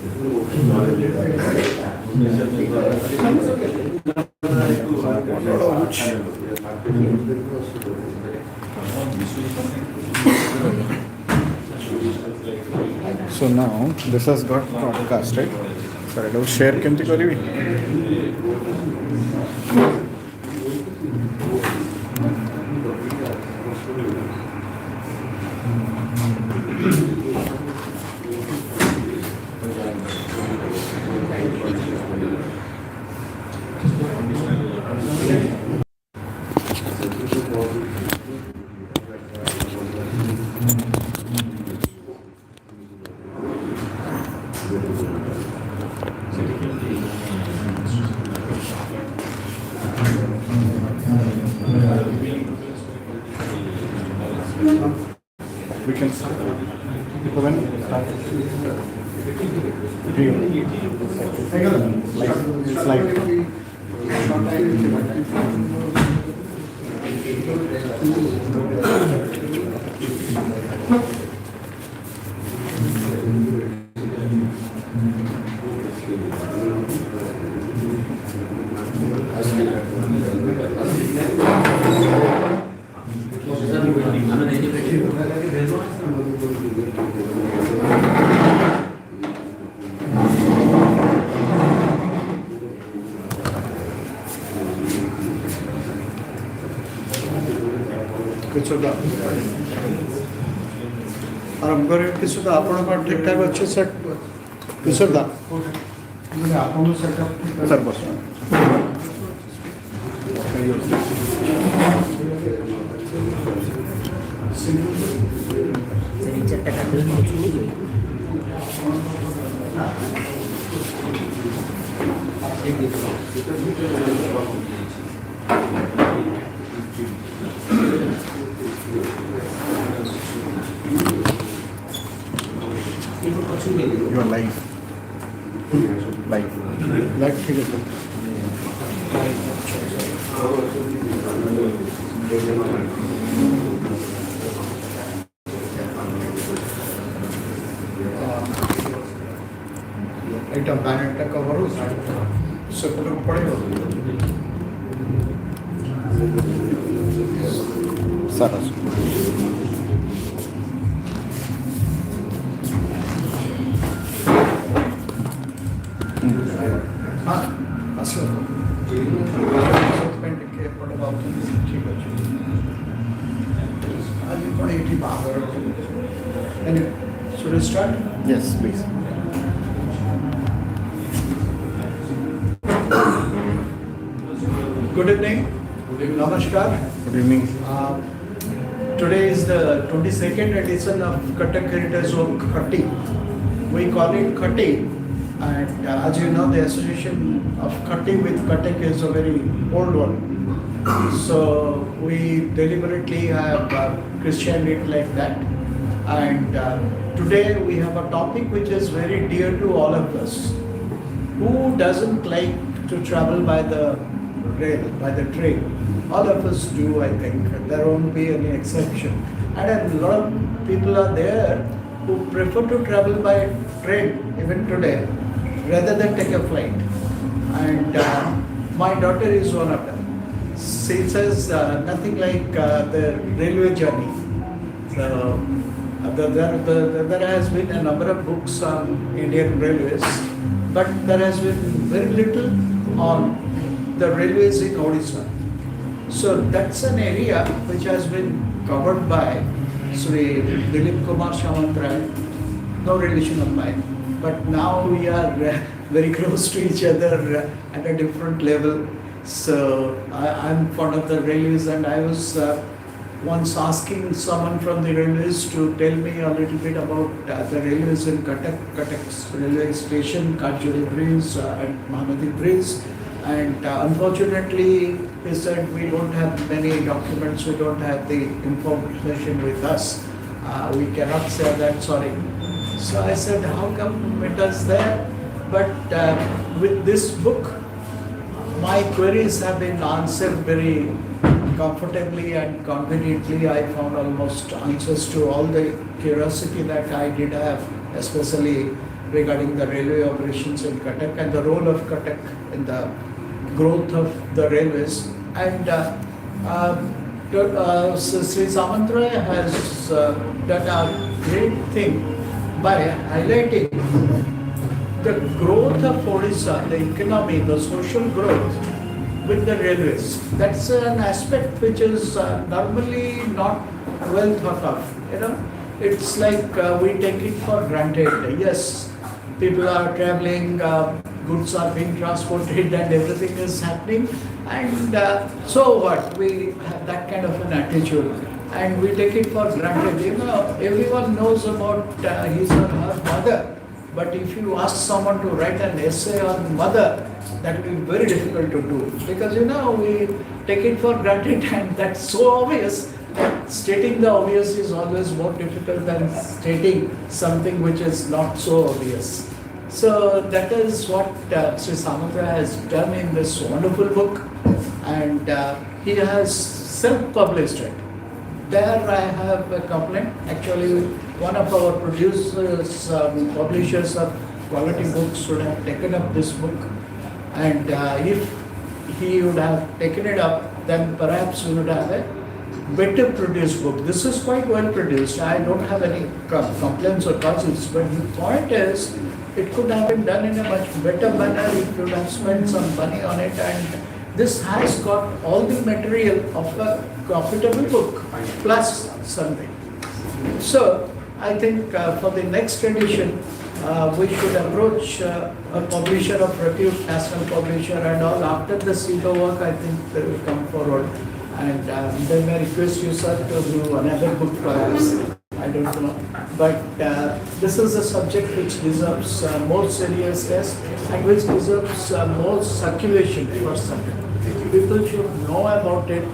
So now this has got broadcast, right? So I do share kemti karibi. We can start. When start? It's like आरंभ करें किसी का आपन का ठीक ठाक अच्छे सेट किसी का आपन सेटअप सर बस You are live. Live ठीक है आइटम पैनल का कवर हो सब लोग पढ़ेगा सारा Should I start? Yes, please. Good evening. Namaskar. Good evening. Today is the 22nd edition of Cuttack Heritage of Khati. We call it Khati. And as you know, the association of Khati with Cuttack is a very old one. So we deliberately have Christianed it like that. And today we have a topic which is very dear to all of us. Who doesn't like to travel by the rail, by the train? All of us do, I think. There won't be any exception. And a lot of people are there who prefer to travel by train even today rather than take a flight. And my daughter is one of them. She says nothing like the railway journey. So, there has been a number of books on Indian railways, but there has been very little on the railways in Odisha. So that's an area which has been covered by Sri Dilip Kumar Samantarai, no relation of mine. But now we are very close to each other at a different level. So I'm fond of the railways, and I was once asking someone from the railways to tell me a little bit about the railways in Cuttack, Cuttack's railway station, Kajuri Bridge and Mahamati Bridge. And unfortunately, he said we don't have many documents, we don't have the information with us. We cannot say that, sorry. So I said, how come it is there? But with this book, my queries have been answered very comfortably and conveniently. I found almost answers to all the curiosity that I did have, especially regarding the railway operations in Cuttack and the role of Cuttack in the growth of the railways. And Sri Samantray has done a great thing by highlighting the growth of Odisha, the economy, the social growth with the railways. That's an aspect which is normally not well thought of. It's like we take it for granted. Yes, people are traveling, goods are being transported, and everything is happening. And so what? We have that kind of an attitude, and we take it for granted. Everyone knows about his or her mother, but if you ask someone to write an essay on mother, that will be very difficult to do, because we take it for granted, and that's so obvious that stating the obvious is always more difficult than stating something which is not so obvious. So that is what Sri Samantray has done in this wonderful book, and he has self-published it. There I have a complaint. Actually, one of our producers, publishers of quality books should have taken up this book, and if he would have taken it up, then perhaps we would have a better produced book. This is quite well produced. I don't have any complaints or causes, but the point is, it could have been done in a much better manner if you would have spent some money on it, and this has got all the material of a profitable book, plus something. So, I think for the next edition, we should approach a publisher of repute, national publisher and all. After the CEDO work, I think they will come forward, and they may request you, sir, to do another book perhaps. I don't know. But this is a subject which deserves more seriousness and which deserves more circulation for something. People should know about it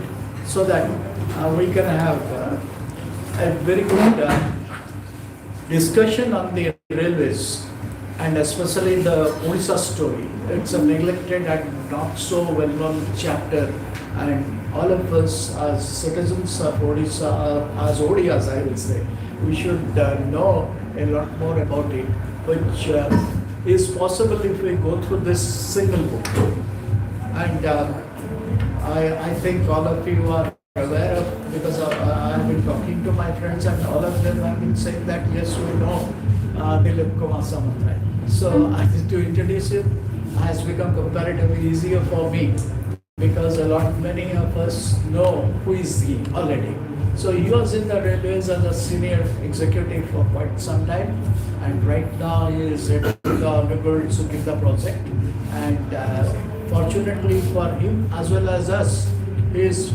so that we can have a very good discussion on the railways, and especially the Odisha story. It's a neglected and not so well-known chapter, and all of us as citizens of Odisha, as Odias I will say, we should know a lot more about it, which is possible if we go through this single book. And I think all of you are aware of, because I have been talking to my friends, and all of them have been saying that yes, we know Dilip Kumar Samantarai. So to introduce him has become comparatively easier for me, because many of us know who is he already. So he was in the railways as a senior executive for quite some time, and right now he is heading the Angul Sukinda project. And fortunately for him as well as us, his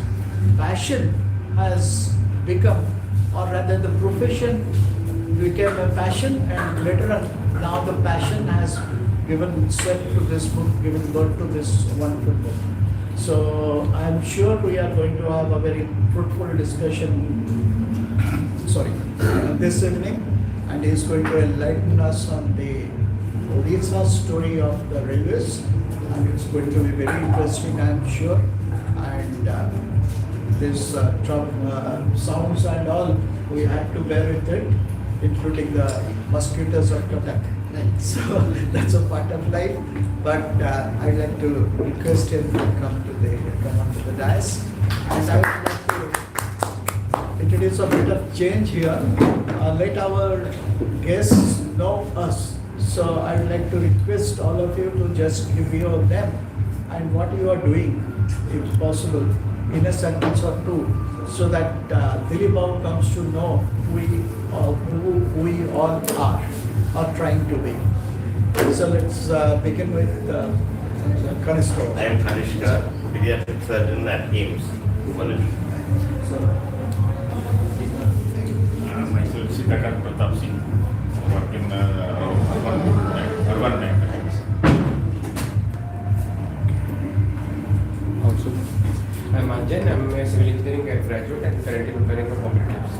passion has become, or rather the profession became a passion, and later on now the passion has given step to this book, given birth to this wonderful book. So I'm sure we are going to have a very fruitful discussion this evening, and he is going to enlighten us on the Odisha story of the railways, and it's going to be very interesting, I'm sure. And this sounds and all, we have to bear with it, including the mosquitoes of Cuttack. So that's a part of life. But I'd like to request him to come onto the dais. And I would like to introduce a bit of change here. Let our guests know us. So I'd like to request all of you to just give view of them and what you are doing, if possible, in a sentence or two, so that Dilip comes to know who we all are trying to be. So let's begin with Kanishka. I am Kanishka, pediatric surgeon at AIMS. Myself, Sitakar Pratap Singh, work in urban bank. Also, I'm Anjan, I'm a civil engineering graduate and currently preparing for competitives.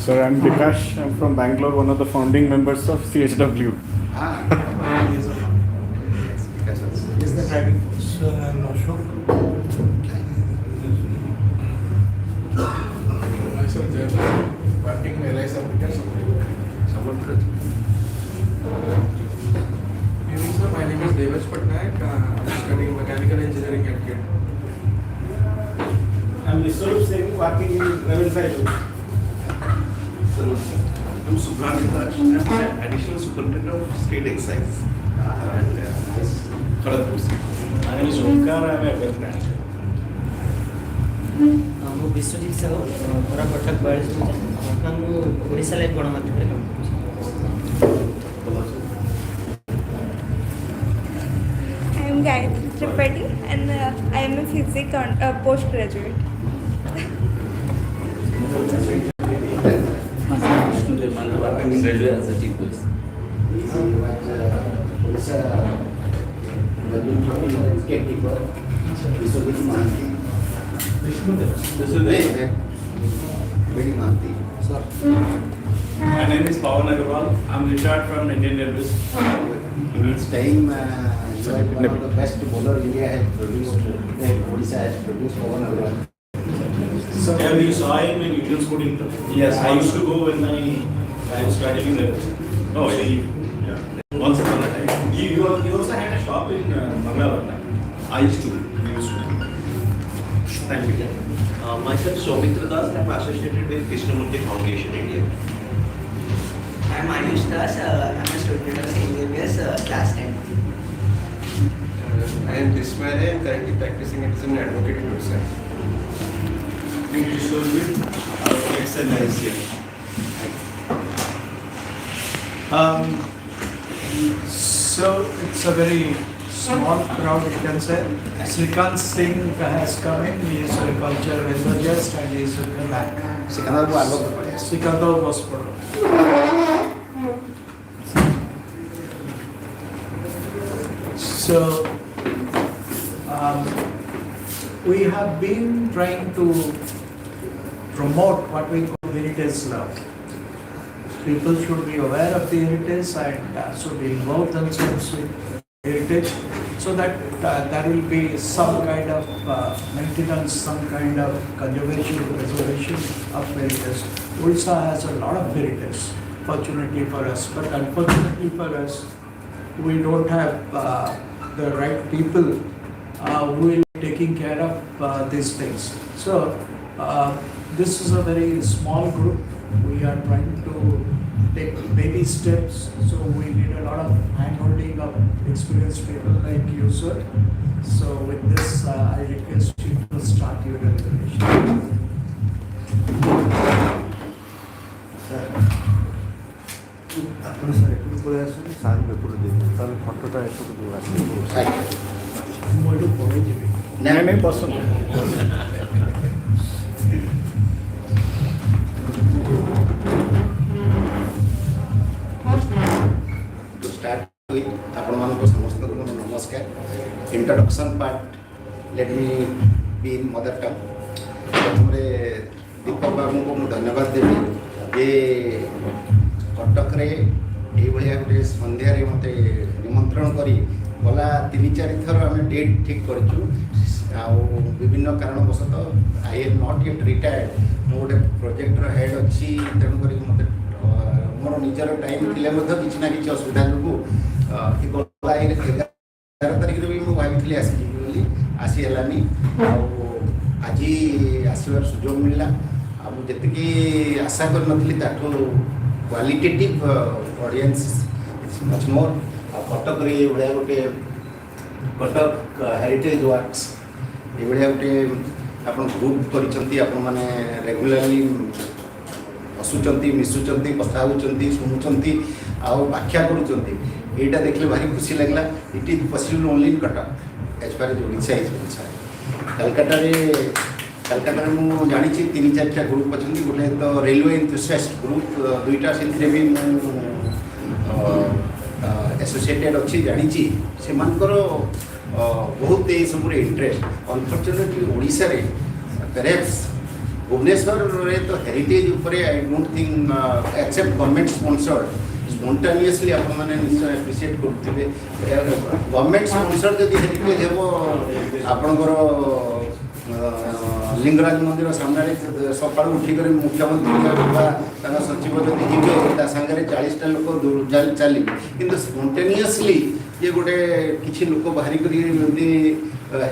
Sir, I'm Vikash. I'm from Bangalore, one of the founding members of CHW. Is the driving force? I'm not sure. Myself, working in IRAS. mechanical engineering MCAT. I'm Mr. Singh, working in Revenue side. I'm Sukinda, additional superintendent of state excise. And Khurda-Bolangir. My name is Omkar, I am a wealth manager. ମୁଁ ବିଶ୍ୱଜିତ ସାହୁ ଘର କଟକ 42 ବର୍ତ୍ତମାନ ମୁଁ Odisha live ଗଣମାଧ୍ୟମରେ କାମ କରୁଛି। I am Gayatri Tripathi and I am a physics postgraduate. Working in railway as a chief police. Odisha gatekeeper. My name is Pawan Agarwal. I'm retired from Indian Railways. In its time, you are one of the best bowler India has produced. Odisha has produced Pawan Agarwal. Yeah, we saw him in Indian Sporting Club. Yes, I used to go when I was starting in Railways. Oh, yeah. Once upon a time. He also had a shop in Mangalore. I used to. Thank you. Myself, Soumitra Das, I'm associated with Krishnamurti Foundation India. I'm Ayush Das, I'm a student of St. Xavier's class 10. I am Dismay and currently practicing as an advocate in Odisha. Thank you so much. It's a nice year. So it's a very small crowd, you can say. Srikant Singh has come in. He is a culture enthusiast and he is back. Sikandar was put. So we have been trying to promote what we call heritage love. People should be aware of the heritage and should be involved themselves with heritage, so that there will be some kind of maintenance, some kind of conservation, preservation of heritage. Odisha has a lot of heritage, fortunately for us, but unfortunately for us, we don't have the right people who will be taking care of these things. So this is a very small group. We are trying to take baby steps, so we need a lot of hand-holding of experienced people like you, sir. So with this, I request you to start your presentation. ଆପଣ sir ଏପଟୁ ପଳେଇ ଆସନ୍ତୁ sir ଏପଟୁ ଦେଇଦେବେ ତାହେଲେ ଫଟୋଟା ଏପଟୁ ଆସିବ। ମୁଁ ଏଠୁ ପଳେଇଯିବି। ନାଇଁ ପସନ୍ଦ। To start with, ଆପଣମାନଙ୍କୁ ସମସ୍ତଙ୍କୁ ନମସ୍କାର। Introduction part, let me be in mother tongue. ପ୍ରଥମରେ ଦୀପକ ବାବୁଙ୍କୁ ମୁଁ ଧନ୍ୟବାଦ ଦେବି ଯେ କଟକରେ ଏଇଭଳିଆ ଗୋଟେ ସନ୍ଧ୍ୟାରେ ମୋତେ ନିମନ୍ତ୍ରଣ କରି ଗଲା 3-4 ଥର ଆମେ ଡେଟ୍ ଠିକ୍ କରିଛୁ। ଆଉ ବିଭିନ୍ନ କାରଣବଶତଃ I am not yet retired. ମୁଁ ଗୋଟେ ପ୍ରୋଜେକ୍ଟର ହେଡ୍ ଅଛି, ତେଣୁକରି ମୋତେ ମୋର ନିଜର ଟାଇମ୍ ଥିଲେ ମଧ୍ୟ କିଛି ନା କିଛି ଅସୁବିଧା ଯୋଗୁଁ ଗଲା 11 ତାରିଖରେ ବି ମୁଁ ଭାବିଥିଲି ଆସିଯିବି ବୋଲି, ଆସି ହେଲାନି। ଆଉ ଆଜି ଆସିବାର ସୁଯୋଗ ମିଳିଲା। ଆଉ ମୁଁ ଯେତିକି ଆଶା କରିନଥିଲି ତାଠୁ କ୍ୱାଲିଟେଟିଭ୍ ଅଡ଼ିଏନ୍ସ ମଚ୍ ମୋର୍। ଆଉ କଟକରେ ଏଇଭଳିଆ ଗୋଟେ କଟକ ହେରିଟେଜ୍ ୱାର୍କସ୍ ଏଇଭଳିଆ ଗୋଟେ ଆପଣ ଗ୍ରୁପ୍ କରିଛନ୍ତି। ଆପଣମାନେ ରେଗୁଲାରଲି ଆସୁଛନ୍ତି, ମିଶୁଛନ୍ତି, କଥା ହେଉଛନ୍ତି, ଶୁଣୁଛନ୍ତି ଆଉ ବ୍ୟାଖ୍ୟା କରୁଛନ୍ତି। ଏଇଟା ଦେଖିଲେ ଭାରି ଖୁସି ଲାଗିଲା। It is possible only in Cuttack as far as Odisha is concerned. କାଲକାଟାରେ ମୁଁ ଜାଣିଛି 3-4ଟା ଗ୍ରୁପ୍ ଅଛନ୍ତି। ଗୋଟେ ତ ରେଲୱେ ଏନ୍ଥୁସିଆଷ୍ଟ ଗ୍ରୁପ୍, 2ଟା ସେଥିରେ ବି ମୁଁ ଆସୋସିଏଟେଡ୍ ଅଛି, ଜାଣିଛି। ସେମାନଙ୍କର ବହୁତ ଏସବୁରେ ଇଣ୍ଟରେଷ୍ଟ। ଅନଫର୍ଚୁନେଟଲି ଓଡ଼ିଶାରେ ପେରେପ୍ସ ଭୁବନେଶ୍ୱରରେ ତ ହେରିଟେଜ୍ ଉପରେ I don't think except government sponsored spontaneously ଆପଣମାନେ ନିଶ୍ଚୟ ଆପ୍ରିସିଏଟ୍ କରୁଥିବେ। ଗଭର୍ଣ୍ଣମେଣ୍ଟ ସ୍ପନ୍ସର୍ଡ ଯଦି ହେରିଟେଜ୍ ହେବ ଆପଣଙ୍କର लिंगराज मंदिर सामने सका उठिक मुख्यमंत्री सचिव जब जी सागर 40टा लोक चल कि स्पॉन्टेनियसली ये गोटे किसी लोक बाहरी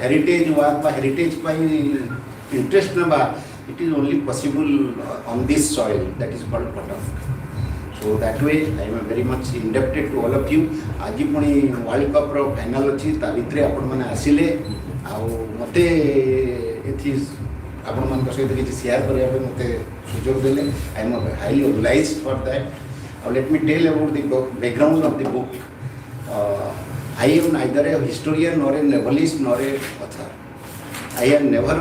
हेरिटेज वाक हेरिटेज इंटरेस्ट ना it is only possible on this soil that is called Cuttack. So that way I am very much indebted to all of you. आज पुणी वर्ल्ड कप रो फाइनल अच्छी ता भितर आपण माने आसिले आउ मते एथि आपण मान सहित किसी शेयर करिया पे मते सुजोग देले. I am highly obliged for that. Now let me tell about the background of the book. I am neither a historian nor a novelist nor a author. I have never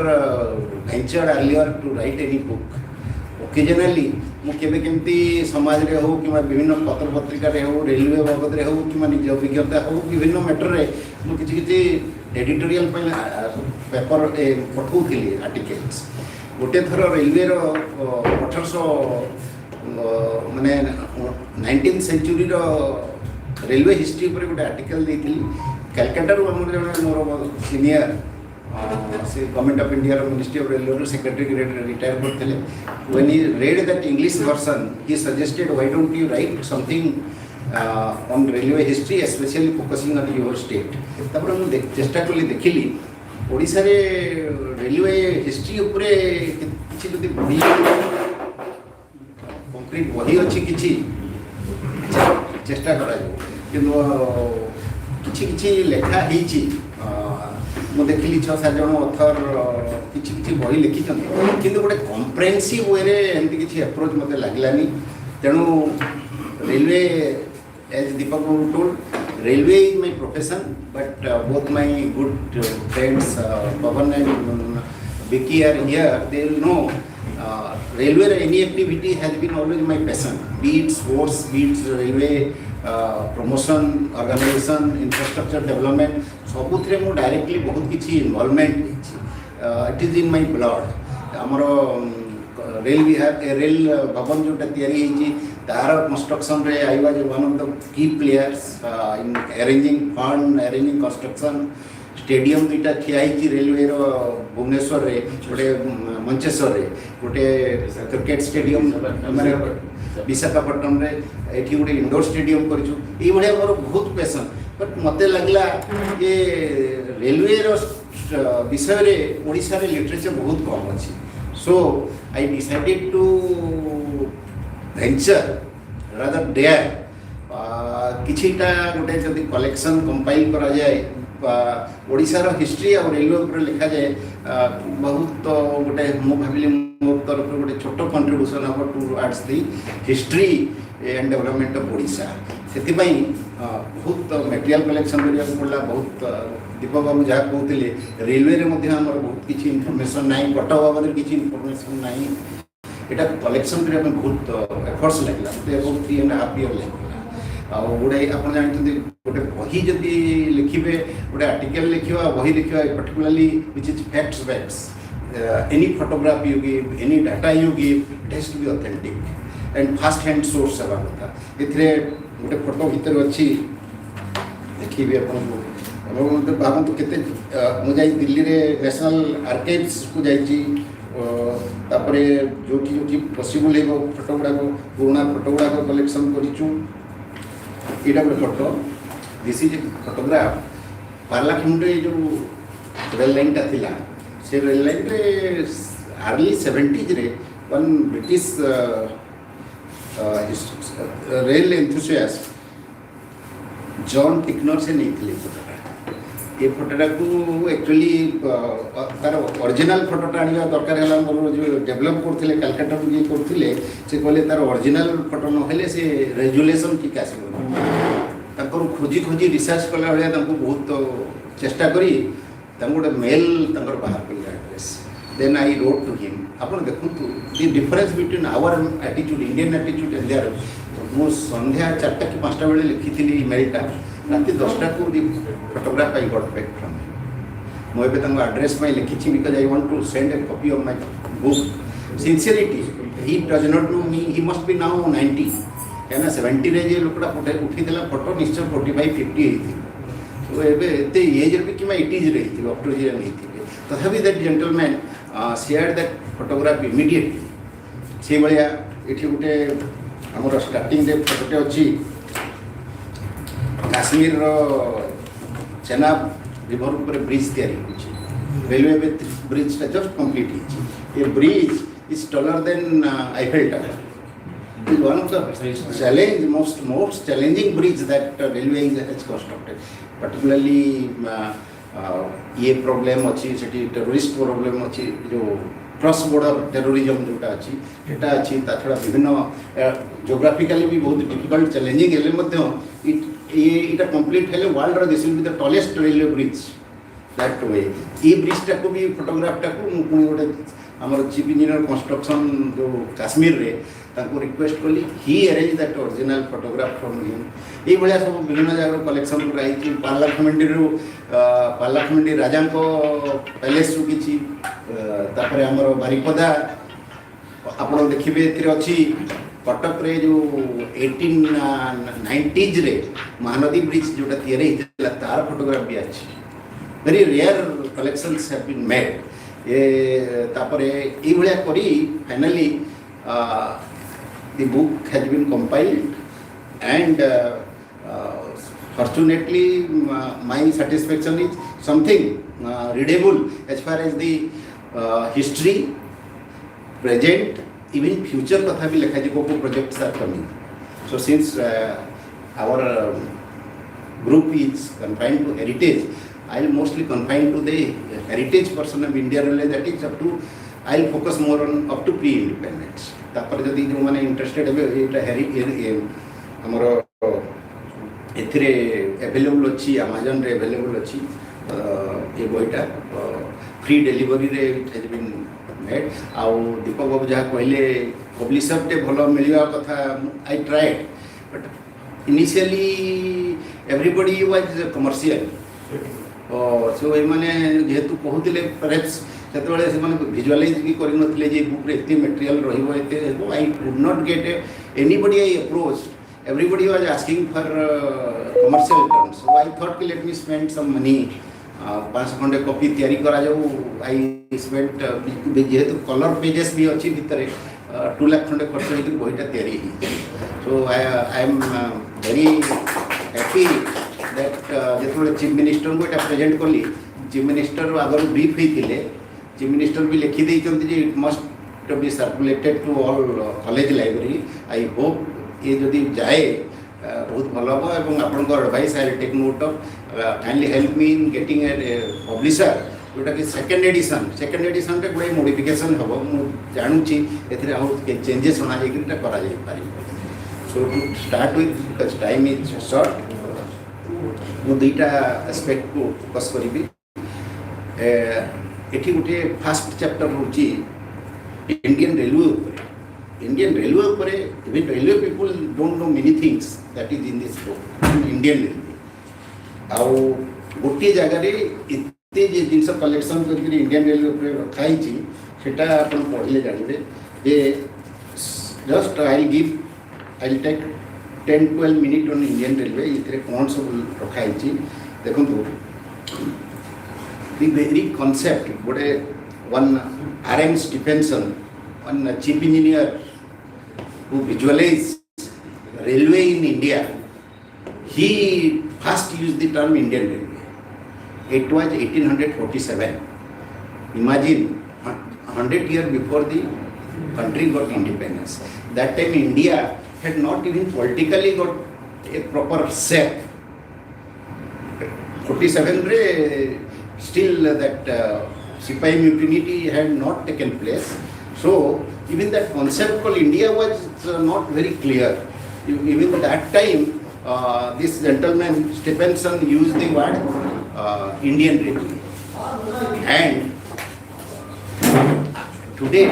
ventured earlier to write any book. Occasionally, मुझे केमती समाज रे हो कि विभिन्न पत्र पत्रिका रे हो रेलवे बाबद रे हो कि निज अभिज्ञता हो विभिन्न मैटर रे मुझे एडिटोरियल पेपर पठाऊली आर्टिकल्स. गोटे थर रेलवे 1800 माने 19th सेंचुरी रेलवे हिस्ट्री पर गोटे आर्टिकल देती कलकत्ता रू मोर सीनियर से government of India ministry of railway secretary retire करते. When he read that English version he suggested why don't you write something on railway history specially focusing on your state. तापर मु चेष्टा कली देखिली ओडिसा रे railway history उपरे किछि जदि बही कंक्रीट बही अछि किछि चेष्टा करा किंतु किछि लेखा हिछि. मु देखिली 6-7 जन ऑथर किछि बही लिखिछन किंतु गोटे कम्प्रेहेंसिव वे रे एमती किछि अप्रोच मते लागलानी. तेणु railway as Deepak told railway is my profession but both my good friends Pawan and Vicky are here they will know railway any activity has been always my passion, be it sports, be it railway promotion, organization, infrastructure development. सबुथिरे मु directly बहुत किसी involvement it is in my blood. आमर rail विभाग rail भवन जोटा तैयारी तार construction रे I was one of the key players in arranging fund arranging construction. Stadium दुईटा ठिया रेलवे भुवनेश्वर रे गोटे मंचेश्वर रे गोटे क्रिकेट स्टेडियम माने विशाखापट्टनम रे एठी गोटे इंडोर स्टेडियम करिछु. ई भले मोर बहुत पैशन बट मते लगला ये रेलवे रो विषय रे ओडिसा रे लिटरेचर बहुत कम अछि. So I decided to venture rather dare किछिटा गोटे जदि कलेक्शन कंपाइल करा जाए ओडिशार हिस्ट्री और रेलवे उपर लिखा जाए बहुत गोटे मु भाविली मो तरफ गोटे छोट कंट्रीब्यूशन हम towards the history and development of Odisha. से बहुत मटेरियल कलेक्शन करिया पड़ा. बहुत दीपक बाबू जहाँ कहते रेलवे रे मध्य हमर बहुत किसी इनफॉरमेशन नहीं कटक बाबद किसी इनफॉरमेशन नहीं. एटा कलेक्शन करिया बहुत एफर्ट्स लागला. अबाउट 3.5 years लागला. गोटे आप जानते गोटे बही जदि लिखे गोटे आर्टिकल लिखा बही लिखा particularly which is facts any photograph you give any data you give it has to be authentic and first hand source हवा कथा. एथिरे गोटे फोटो भीतर अच्छी देखिए आपको भावतु केते मुझे दिल्ली रे नेशनल आर्काइव्स को जाइए जो पॉसिबल है फोटो गुड़ाक पुराना फोटो गुड़ाक कलेक्शन करूँ. यहाँ गोटे फोटो दिस इज फोटोग्राफ पार्लाखंड जो रेल लाइन था से रेल लाइन रे अर्ली 70s रे one British rail enthusiast John Tickner से नहीं थे फोटोटा. ये फोटोटा को एक्चुअली तार ओरिजिनल फोटोटा आने दरकार है जो डेभलप करते कलकाता जी करते से कहले तार ओरिजिनल फोटो नहेले से रेजुलेशन ठीक आसो खोजी खोजी रिसर्च कला भाया बहुत चेष्टा करी गोटे मेल बाहर कले address. Then I wrote to him. आप देखूँ the difference between our attitude Indian attitude and their. मु संध्या 4टा कि 5टा बेले लिखी इमेलटा रात 10टा को the photograph I got back from मुझे एड्रेस में लिखी because I want to send a copy of my book. Sincerity he does not know me. He must be now 90 क्या 70 रे जे लोकटा उठी फोटो निश्चय 45-50 तो एज भी कि 80s रही अक्टोबर नहीं. तथापि that gentleman share that photograph immediately से भाया ये गोटे आमर स्टार्टिंग रे फोटोटे अच्छी काश्मीर चेनाब रिवर ऊपर ब्रिज तैयारी रेलवे ब्रिज जस्ट कंप्लीट ये bridge is taller than Eiffel Tower. It is one of the most challenging bridge that railway has constructed. Particularly, ये problem अच्छी सेठी terrorist problem अच्छी जो cross border terrorism जोटा अच्छी सेटा अच्छी ताछड़ा विभिन्न geographically भी बहुत difficult challenging हेले मध्य it complete हेले world रा this will be the tallest railway bridge that way. ये bridge टाको भी photograph टाको मुकुनी गोटे आमर चीफ इंजीनियर कंस्ट्रक्शन जो काश्मीर रे ताको रिक्वेस्ट कली he arrange that original photograph from him ये भलिया सब विभिन्न जगह कलेक्शन कराई छी पार्लाखमेंडी राजा को पैलेस रु किछि तापरे हमर बारिपदा आपण देखिबे एतिर अछि कटक रे जो 1890s रे महानदी ब्रिज जोटा तयारी हितला तार फोटोग्राफ भी अछि very rare collections have been made ये तापरे ये भलिया करी finally the book has been compiled and fortunately my satisfaction is something readable as far as the history, present, even future katha bhi lekha jiko projects are coming. So since our group is confined to heritage, I will mostly confine to the heritage portion of India Railway, that is up to I will focus more on up to pre-independence. तापर जदि जो माने interested है एटा हेरी हमरो एथिरे available अछि Amazon रे अवेलेबल अछि ये बोइटा फ्री डिलीवरी रे इट हैज बीन मेड आ दीपक बाबू जहा कहले पब्लिशर टे भलो मिलिया कथा I tried but initially everybody was commercial so ए माने जेतु कहउतिले परहैप्स सेतबेले से माने विजुअलाइज भी करि नथिले जे बुक रे एते मटेरियल रहिबो एते I could not get anybody I approach everybody was asking for commercial terms so I thought कि let me spend some money 5 खंडे कॉपी तयारी करा जाऊ आई स्पेंट जेहेतु कलर पेजेस भी अछि भितरे 2 लाख खंडे खर्च होई बोइटा तयारी so I am very happy that जेतबेले चीफ मिनिस्टर को एटा प्रेजेंट करली चीफ मिनिस्टर आगर ब्रीफ होइतिले चीफ मिनिस्टर भी लिखि देइचंती जे it must be circulated to all college library I hope ये जदि जाए बहुत भल हम एवं आपन को advice I take note of kindly help me in getting a publisher जोटा कि सेकंड एडिशन रे कोई मॉडिफिकेशन हबो मु जानू छी एथिरे आउ चेंजेस होना जे किटा करा जाय पारी so to start with because time is short मु दुईटा एस्पेक्ट को फोकस करिबी एठी गोटे फर्स्ट चैप्टर होची इंडियन रेलवे ऊपर even railway people don't know many things that is in this book Indian railway आउ गोटे जगह रे इते जे जिंस कलेक्शन करके इंडियन रेलवे ऊपर रखाई छी सेटा अपन पढले जानिबे जे just I will take 10-12 minute on Indian railway इतरे कौन सब रखाई छी देखंतु the very concept गोटे one R.M. Stephenson, one chief engineer who visualized railway in India, he first used the term Indian Railway. It was 1847. Imagine 100 years before the country got independence. That time India had not even politically got a proper shape. 47 re still that Sipai mutiny had not taken place. So even that concept called India was not very clear. Even that time, this gentleman Stephenson used the word Indian Railway. And today,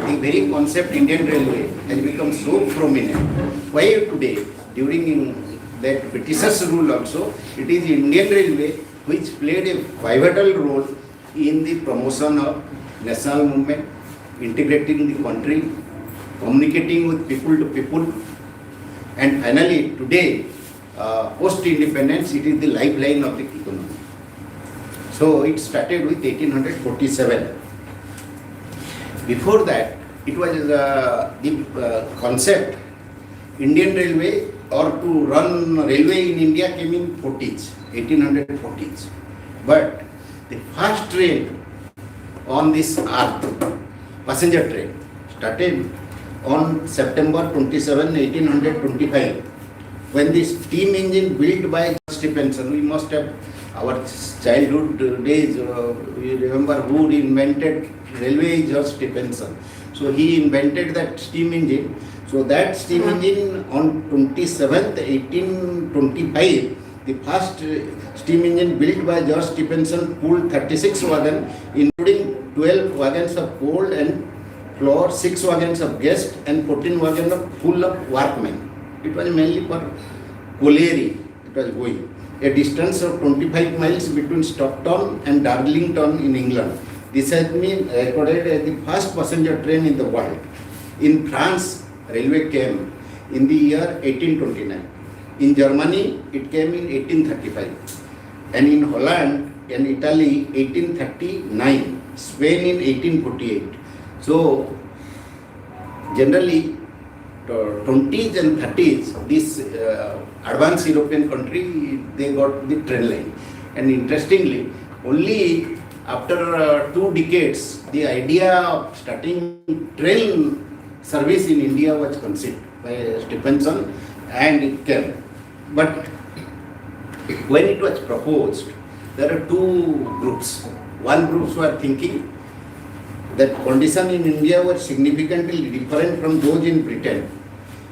the very concept Indian Railway has become so prominent. Why today? During that Britishers rule also, it is Indian Railway which played a pivotal role in the promotion of national movement, integrating the country, communicating with people to people, and finally today, post-independence, it is the lifeline of the economy. So it started with 1847. Before that, it was the concept Indian Railway or to run railway in India came in 40s, 1840s. But the first train on this earth, passenger train, started on September 27, 1825, when the steam engine built by Stephenson. We must have our childhood days, we remember who invented railway is George Stephenson. So he invented that steam engine. So that steam engine on 27th, 1825, the first steam engine built by George Stephenson pulled 36 wagons, including 12 wagons of coal and floor, 6 wagons of guest and 14 wagons full of workmen. It was mainly for colliery it was going. A distance of 25 miles between Stockton and Darlington in England. This has been recorded as the first passenger train in the world. In France, railway came in the year 1829. In Germany, it came in 1835. And in Holland and Italy, 1839. Spain in 1848. So, generally, 20s and 30s, this advanced European country, they got the train line. And interestingly, only after 2 decades, the idea of starting train service in India was conceived by Stephenson and it came. But when it was proposed, there are 2 groups. One group were thinking that condition in India was significantly different from those in Britain.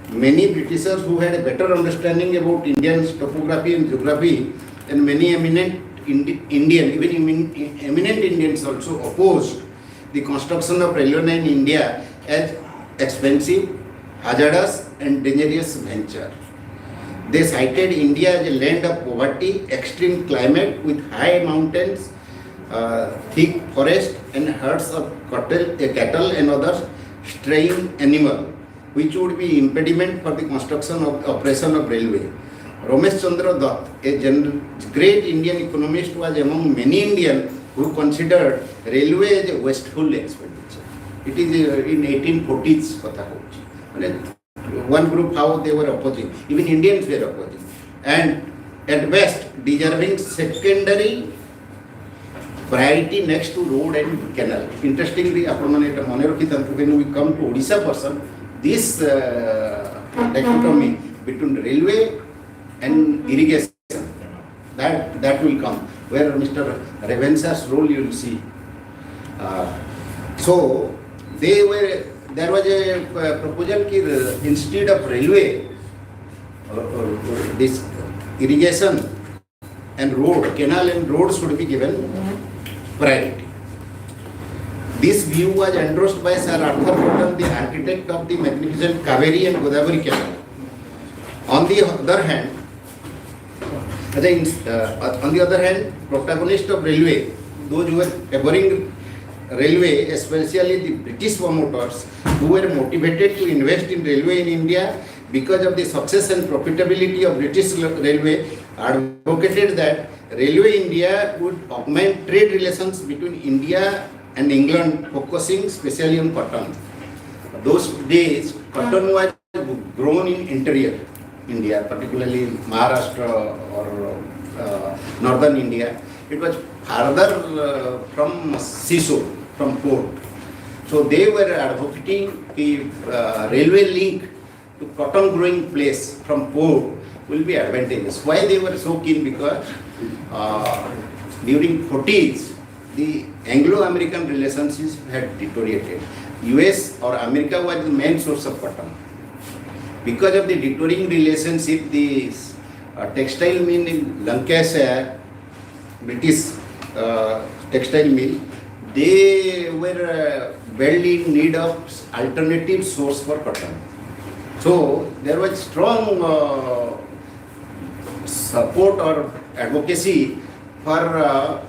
Many Britishers who had a better understanding about Indian topography and geography and many eminent eminent Indians also opposed the construction of railway line in India as expensive, hazardous and dangerous venture. They cited India as a land of poverty, extreme climate with high mountains, thick forest and herds of cattle and other straying animal, which would be impediment for the construction of operation of railway. Ramesh Chandra Dutt, a great Indian economist, was among many Indians who considered railway as a wasteful expenditure. It is in 1840s kotha hochi. One group how they were opposing, even Indians were opposing, and at best deserving secondary priority next to road and canal. Interestingly, when we come to Odisha person, this dichotomy between railway and irrigation, that will come, where Mr. Revensa's role you will see. So there was a proposal that instead of railway, this irrigation and road, canal and roads should be given priority. This view was endorsed by Sir Arthur Cotton, the architect of the magnificent Kaveri and Godavari canal. On the other hand, protagonists of railway, those who were favoring railway, especially the British promoters, who were motivated to invest in railway in India because of the success and profitability of British railway, advocated that railway India would augment trade relations between India and England, focusing especially on cotton. Those days, cotton was grown in interior India, particularly Maharashtra or northern India. It was farther from seashore, from port. So they were advocating the railway link to cotton growing place from port will be advantageous. Why they were so keen? Because during 40s, the Anglo-American relationships had deteriorated. US or America was the main source of cotton. Because of the deteriorating relationship, the textile mill in Lancashire, British textile mill, they were badly in need of alternative source for cotton. So there was strong support or advocacy for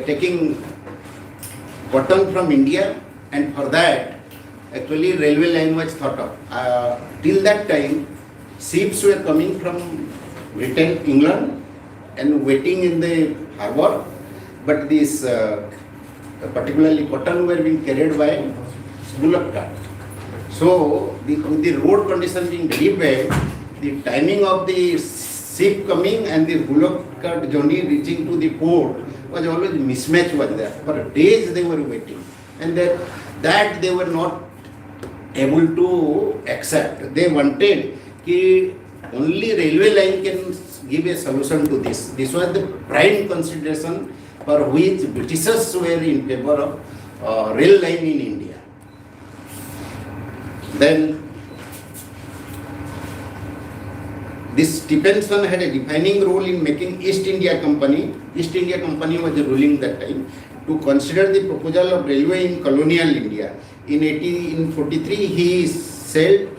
taking cotton from India, and for that actually railway line was thought of. Till that time, ships were coming from Britain, England, and waiting in the harbour, but this particularly cotton were being carried by bullock cart. So with the road condition being very bad, the timing of the ship coming and the bullock cart journey reaching to the port was always mismatch was there. For days they were waiting, and that they were not able to accept. They wanted that only railway line can give a solution to this. This was the prime consideration for which Britishers were in favor of rail line in India. Then this Stephenson had a defining role in making East India Company. East India Company was ruling that time to consider the proposal of railway in colonial India. In 1843,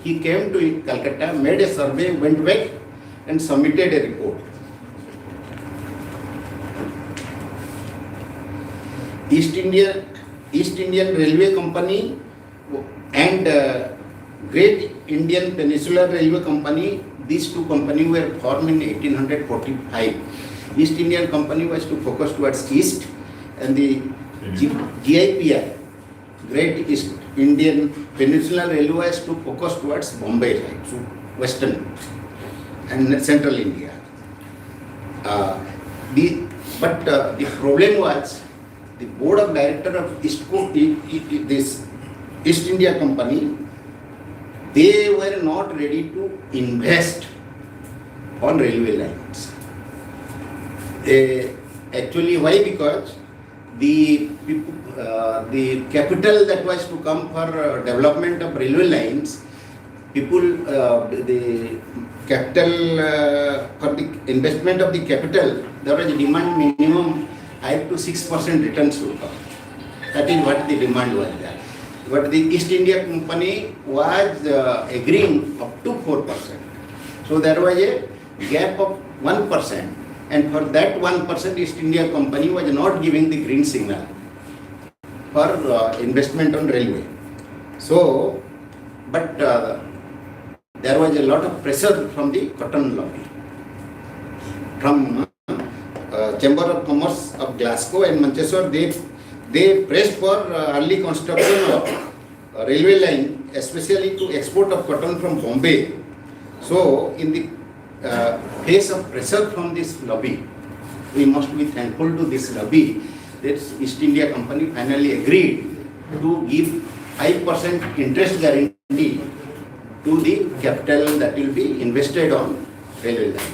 he came to Calcutta, made a survey, went back and submitted a report. East Indian Railway Company and Great Indian Peninsular Railway Company, these two companies were formed in 1845. East Indian Company was to focus towards east, and the GIPR, Great East Indian Peninsular Railway, was to focus towards Bombay, so western and central India. But the problem was the board of directors of this East India Company, they were not ready to invest on railway lines. Actually, why? Because the capital that was to come for development of railway lines, the capital for the investment of the capital, there was a demand minimum 5 to 6% return should come. That is what the demand was there. But the East India Company was agreeing up to 4%. So there was a gap of 1%, and for that 1%, East India Company was not giving the green signal for investment on railway. So, but there was a lot of pressure from the cotton lobby, from Chamber of Commerce of Glasgow and Manchester. They pressed for early construction of railway line, especially to export of cotton from Bombay. So, in the face of pressure from this lobby, we must be thankful to this lobby that East India Company finally agreed to give 5% interest guarantee to the capital that will be invested on railway line.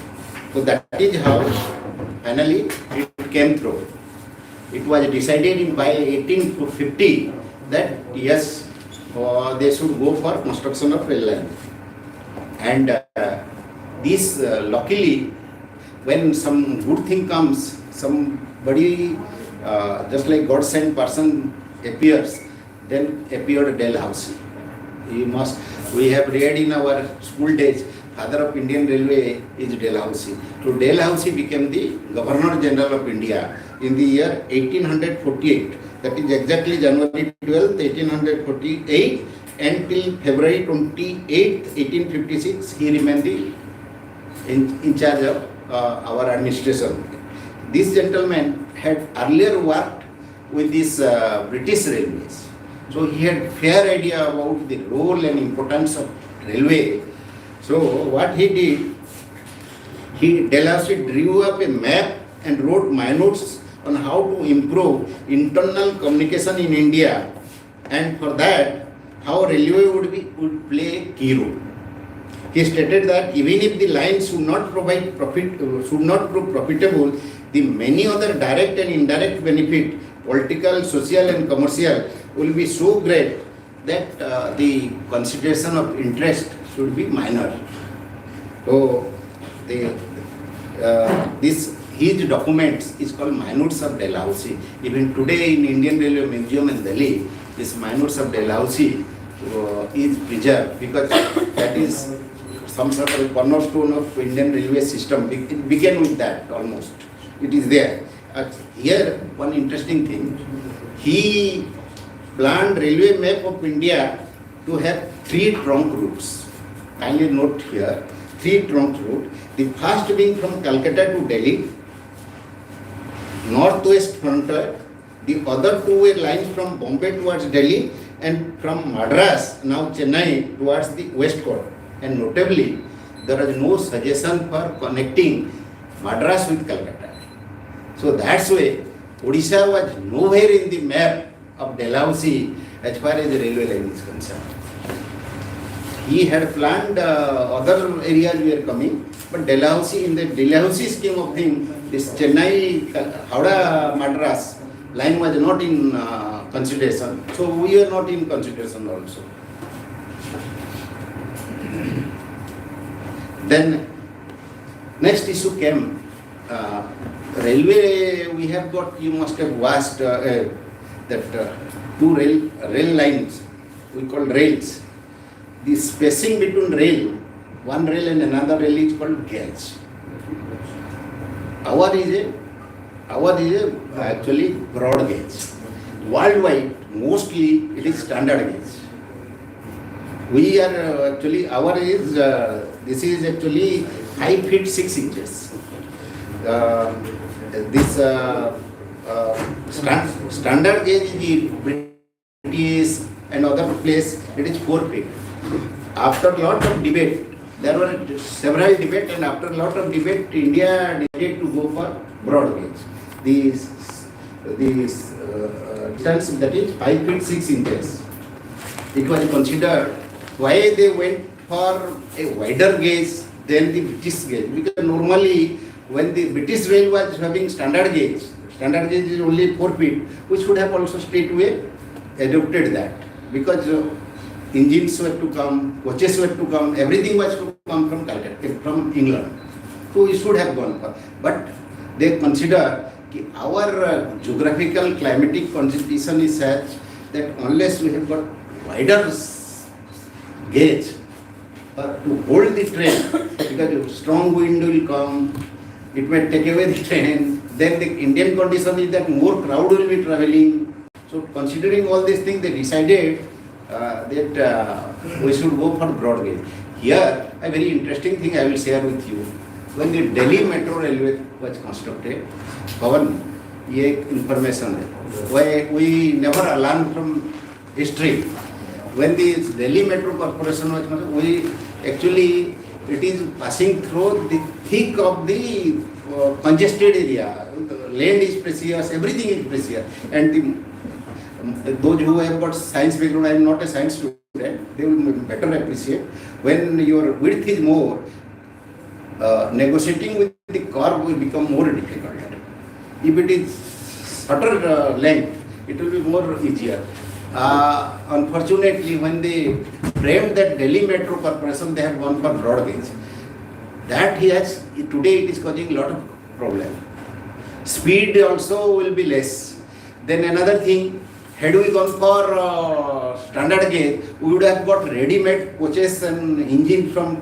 So that is how finally it came through. It was decided by 1850 that yes, they should go for construction of rail line. And this luckily, when some good thing comes, somebody just like God sent person appears, then appeared Dalhousie. We have read in our school days, father of Indian Railway is Dalhousie. So Dalhousie became the Governor General of India in the year 1848. That is exactly January 12th, 1848, until February 28th, 1856, he remained in charge of our administration. This gentleman had earlier worked with these British railways. So he had fair idea about the role and importance of railway. So what he did, Dalhousie drew up a map and wrote minutes on how to improve internal communication in India, and for that, how railway would play a key role. He stated that even if the lines should not prove profitable, the many other direct and indirect benefit, political, social and commercial, will be so great that the consideration of interest should be minor. So his documents is called Minutes of Dalhousie. Even today in Indian Railway Museum in Delhi, this Minutes of Dalhousie is preserved because that is some sort of a cornerstone of Indian railway system. It began with that almost. It is there. Here, one interesting thing, he planned railway map of India to have 3 trunk routes. Kindly note here, 3 trunk routes. The first being from Calcutta to Delhi, northwest frontier. The other two were lines from Bombay towards Delhi and from Madras, now Chennai, towards the west coast. And notably, there is no suggestion for connecting Madras with Calcutta. So that's why Odisha was nowhere in the map of Dalhousie as far as the railway line is concerned. He had planned other areas were coming, but Dalhousie, in the Dalhousie scheme of things, this Chennai, Howrah, Madras line was not in consideration. So we are not in consideration also. Then next issue came railway. We have got, you must have watched that two rail lines we call rails. The spacing between rail, one rail and another rail is called gauge. Our is actually broad gauge. Worldwide, mostly it is standard gauge. We are actually, our is, this is actually 5 feet 6 inches. This standard gauge is British and other place, it is 4 feet. After a lot of debate, there were several debates, and after a lot of debate, India decided to go for broad gauge. This distance, that is 5 feet 6 inches. It was considered why they went for a wider gauge than the British gauge, because normally when the British rail was having standard gauge is only 4 feet, which would have also straightway adopted that, because engines were to come, coaches were to come, everything was to come from Calcutta, from England. So we should have gone for. But they consider our geographical climatic constitution is such that unless we have got wider gauge to hold the train, because strong wind will come, it may take away the train, then the Indian condition is that more crowd will be travelling. So considering all these things, they decided that we should go for broad gauge. Here, a very interesting thing I will share with you. When the Delhi Metro Railway was constructed, ये information है. Why we never learn from history. When the Delhi Metro Corporation was constructed, we actually, it is passing through the thick of the congested area. The land is precious, everything is precious, and those who have got science background, I am not a science student, they will better appreciate. When your width is more, negotiating with the curve will become more difficult. If it is shorter length, it will be more easier. Unfortunately, when they framed that Delhi Metro Corporation, they have gone for broad gauge. That today it is causing a lot of problem. Speed also will be less. Then another thing, had we gone for standard gauge, we would have got ready-made coaches and engine from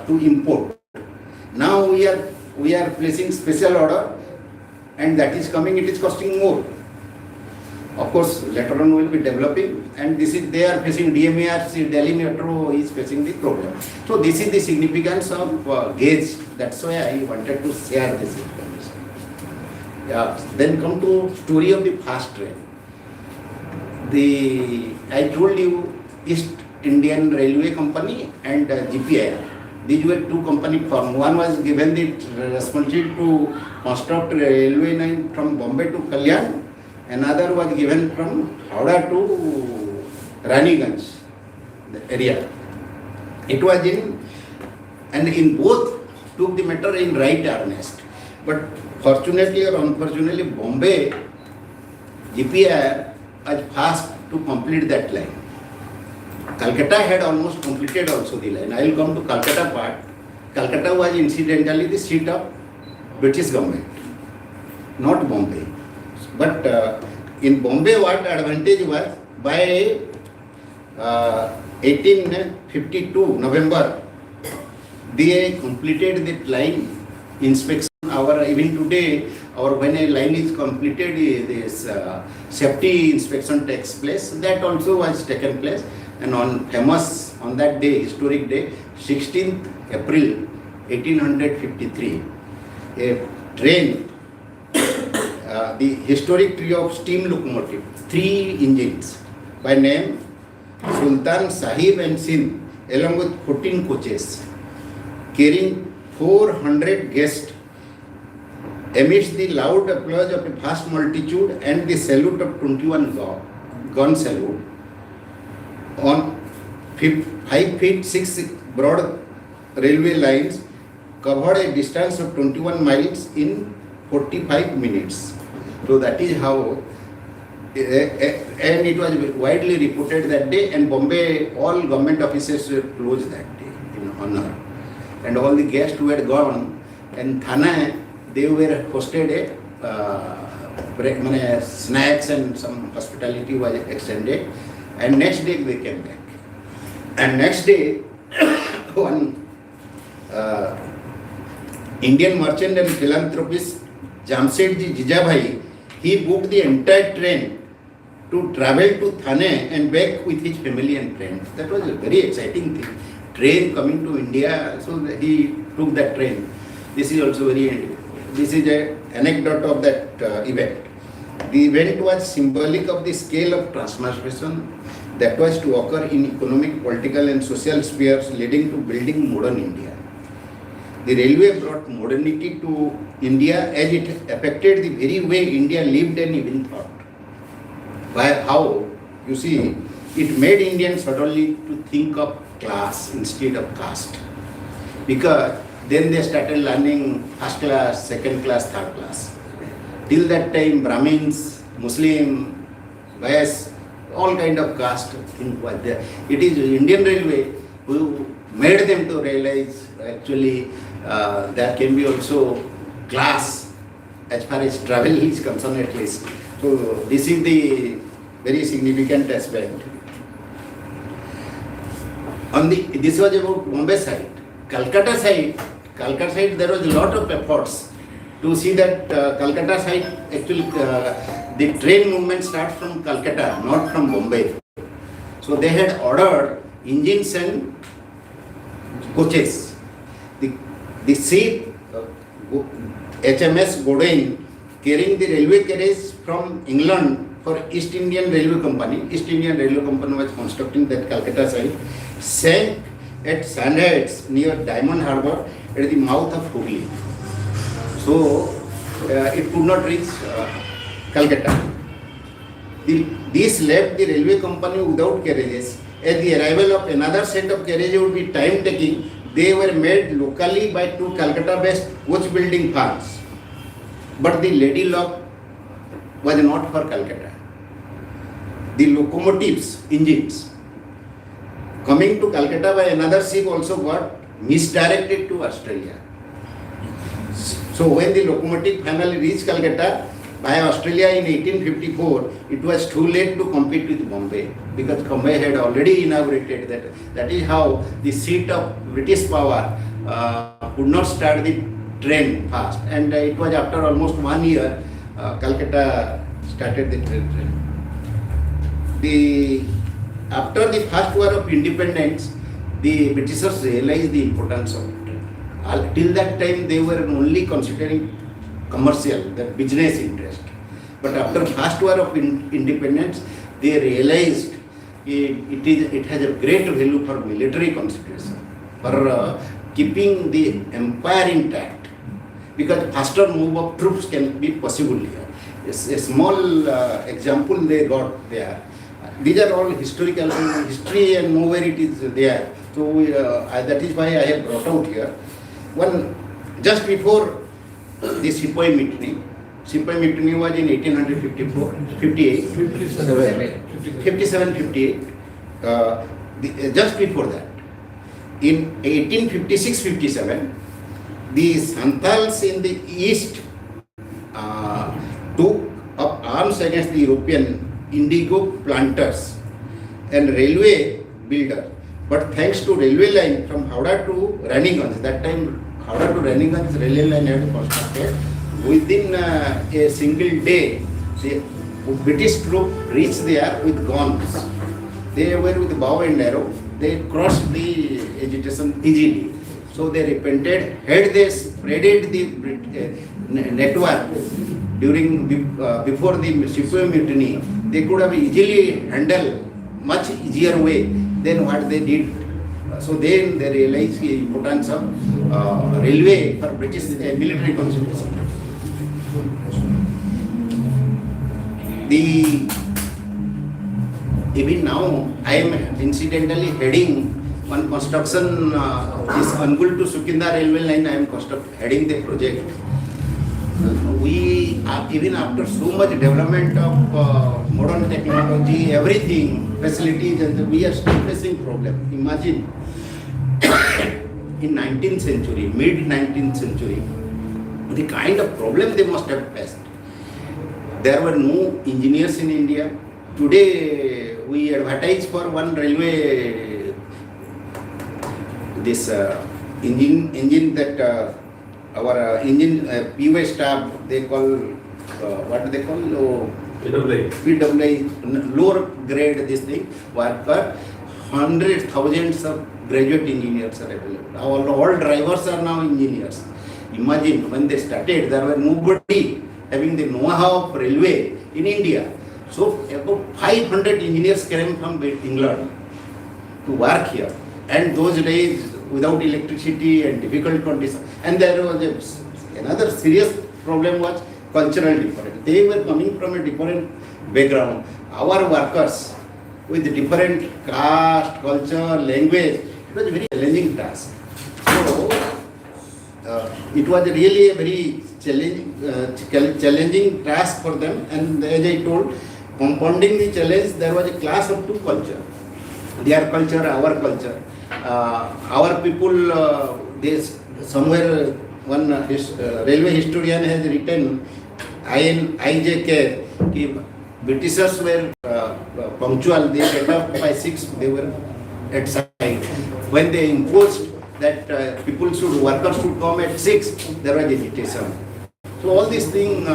to import. Now we are placing special order, and that is coming, it is costing more. Of course, later on we will be developing, and this is, they are facing DMARC, Delhi Metro is facing the problem. So this is the significance of gauge. That's why I wanted to share this information. Yeah. Then come to story of the fast train. I told you East Indian Railway Company and GPIR. These were two company formed. One was given the responsibility to construct railway line from Bombay to Kalyan. Another was given from Howrah to Raniganj, the area. It was in both took the matter in right earnest. But fortunately or unfortunately, Bombay GPIR was fast to complete that line. Calcutta had almost completed also the line. I will come to Calcutta part. Calcutta was incidentally the seat of British government, not Bombay. But in Bombay, what advantage was, by 1852 November, they completed the line inspection. Even today, when a line is completed, this safety inspection takes place. That also was taken place. And on that day, historic day, 16th April 1853, a train the historic trio of steam locomotive, 3 engines by name Sultan, Sahib and Sindh, along with 14 coaches, carrying 400 guests amidst the loud applause of a vast multitude and the salute of 21 gun salute on 5 feet 6 broad railway lines covered a distance of 21 miles in 45 minutes. So that is how, and it was widely reported that day, and Bombay, all government offices were closed that day in honor. And all the guests who had gone, and Thane, they were hosted snacks and some hospitality was extended, and next day they came back. And next day, one Indian merchant and philanthropist Jamshedji Jijabhai, he booked the entire train to travel to Thane and back with his family and friends. That was a very exciting thing. Train coming to India, so he took that train. This is also this is an anecdote of that event. The event was symbolic of the scale of transformation that was to occur in economic, political and social spheres, leading to building modern India. The railway brought modernity to India as it affected the very way India lived and even thought. By how, you see, it made Indians suddenly to think of class instead of caste. Because then they started learning first class, second class, third class. Till that time, Brahmins, Muslim, Vaisya, all kind of caste thing was there. It is Indian Railway who made them to realize actually there can be also class as far as travel is concerned at least. So this is the very significant aspect. This was about Bombay side. Calcutta side, there was a lot of efforts to see that Calcutta side actually the train movement starts from Calcutta, not from Bombay. So they had ordered engines and coaches. The ship HMS Godin carrying the railway carriage from England for East Indian Railway Company. East Indian Railway Company was constructing that Calcutta side, sank at Sandheads near Diamond Harbour at the mouth of Hooghly. So it could not reach Calcutta. This left the railway company without carriages. At the arrival of another set of carriages would be time taking. They were made locally by 2 Calcutta-based coach building firms. But the Lady Luck was not for Calcutta. The locomotives, engines, coming to Calcutta by another ship also got misdirected to Australia. So when the locomotive finally reached Calcutta by Australia in 1854, it was too late to compete with Bombay because Bombay had already inaugurated that. That is how the seat of British power could not start the train fast. And it was after almost 1 year, Calcutta started the train. After the first war of independence, the Britishers realized the importance of it. Till that time, they were only considering commercial, the business interest. But after first war of independence, they realized it has a great value for military consideration, for keeping the empire intact, because faster move of troops can be possible here. A small example they got there. These are all historical history and nowhere it is there. So that is why I have brought out here. Just before the Sepoy Mutiny was in 1854, 57-58. Just before that, in 1856-57, the Santals in the east took up arms against the European indigo planters and railway builder. But thanks to railway line from Howrah to Raniganj, that time Howrah to Raniganj railway line had constructed, within a single day, the British troops reached there with guns. They were with bow and arrow. They crossed the agitation easily. So they repented. Had they spreaded the network before the shipway mutiny, they could have easily handled much easier way than what they did. So then they realized the importance of railway for British military consideration. Even now, I am incidentally heading one construction, this Angul to Sukinda railway line. I am heading the project. We even after so much development of modern technology, everything, facilities, and we are still facing problem. Imagine in 19th century, mid 19th century, the kind of problem they must have faced. There were no engineers in India. Today we advertise for one railway, this engine that our engine PY staff, they call, what do they call? PWI, lower grade this thing, worker, hundreds, thousands of graduate engineers are available. All drivers are now engineers. Imagine when they started, there were nobody having the know-how of railway in India. So about 500 engineers came from England to work here. And those days, without electricity and difficult conditions. And there was another serious problem was cultural difference. They were coming from a different background. Our workers with different caste, culture, language, it was a very challenging task. So it was really a very challenging task for them. And as I told, compounding the challenge, there was a clash of two cultures. Their culture, our culture. Our people, somewhere one railway historian has written, IJK, Britishers were punctual, they get up by 6, they were at site. When they imposed that workers should come at 6, there was agitation. So all these things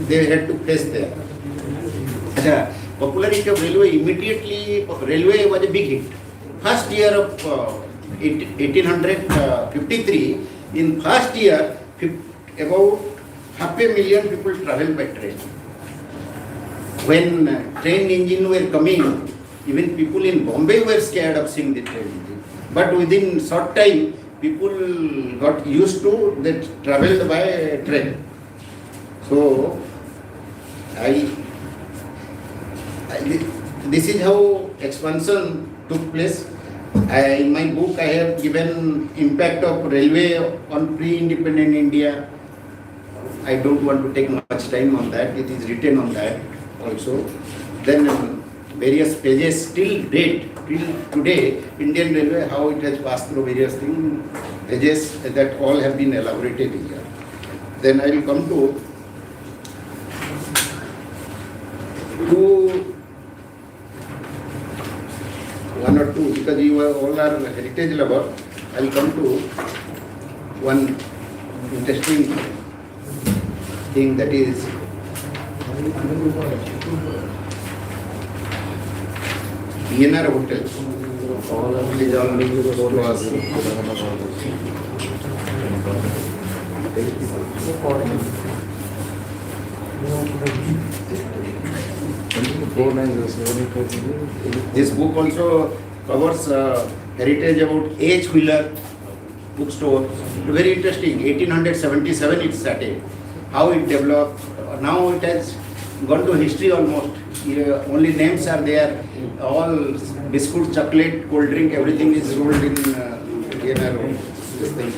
they had to face there. The popularity of railway, immediately railway was a big hit. First year of 1853, in first year, about 500,000 people travelled by train. When train engine were coming, even people in Bombay were scared of seeing the train engine. But within short time, people got used to that travelled by train. So, this is how expansion took place. In my book, I have given impact of railway on pre-independent India. I don't want to take much time on that. It is written on that also. Then various pages till date, till today, Indian Railway, how it has passed through various things, pages that all have been elaborated here. Then I will come to one or two, because you all are heritage lover. I will come to one interesting thing, that is PNR hotels. Please all make this to us. This book also covers heritage about H. Wheeler bookstore. Very interesting. 1877 it started. How it developed. Now it has gone to history almost. Only names are there. All biscuit, chocolate, cold drink, everything is sold in this thing.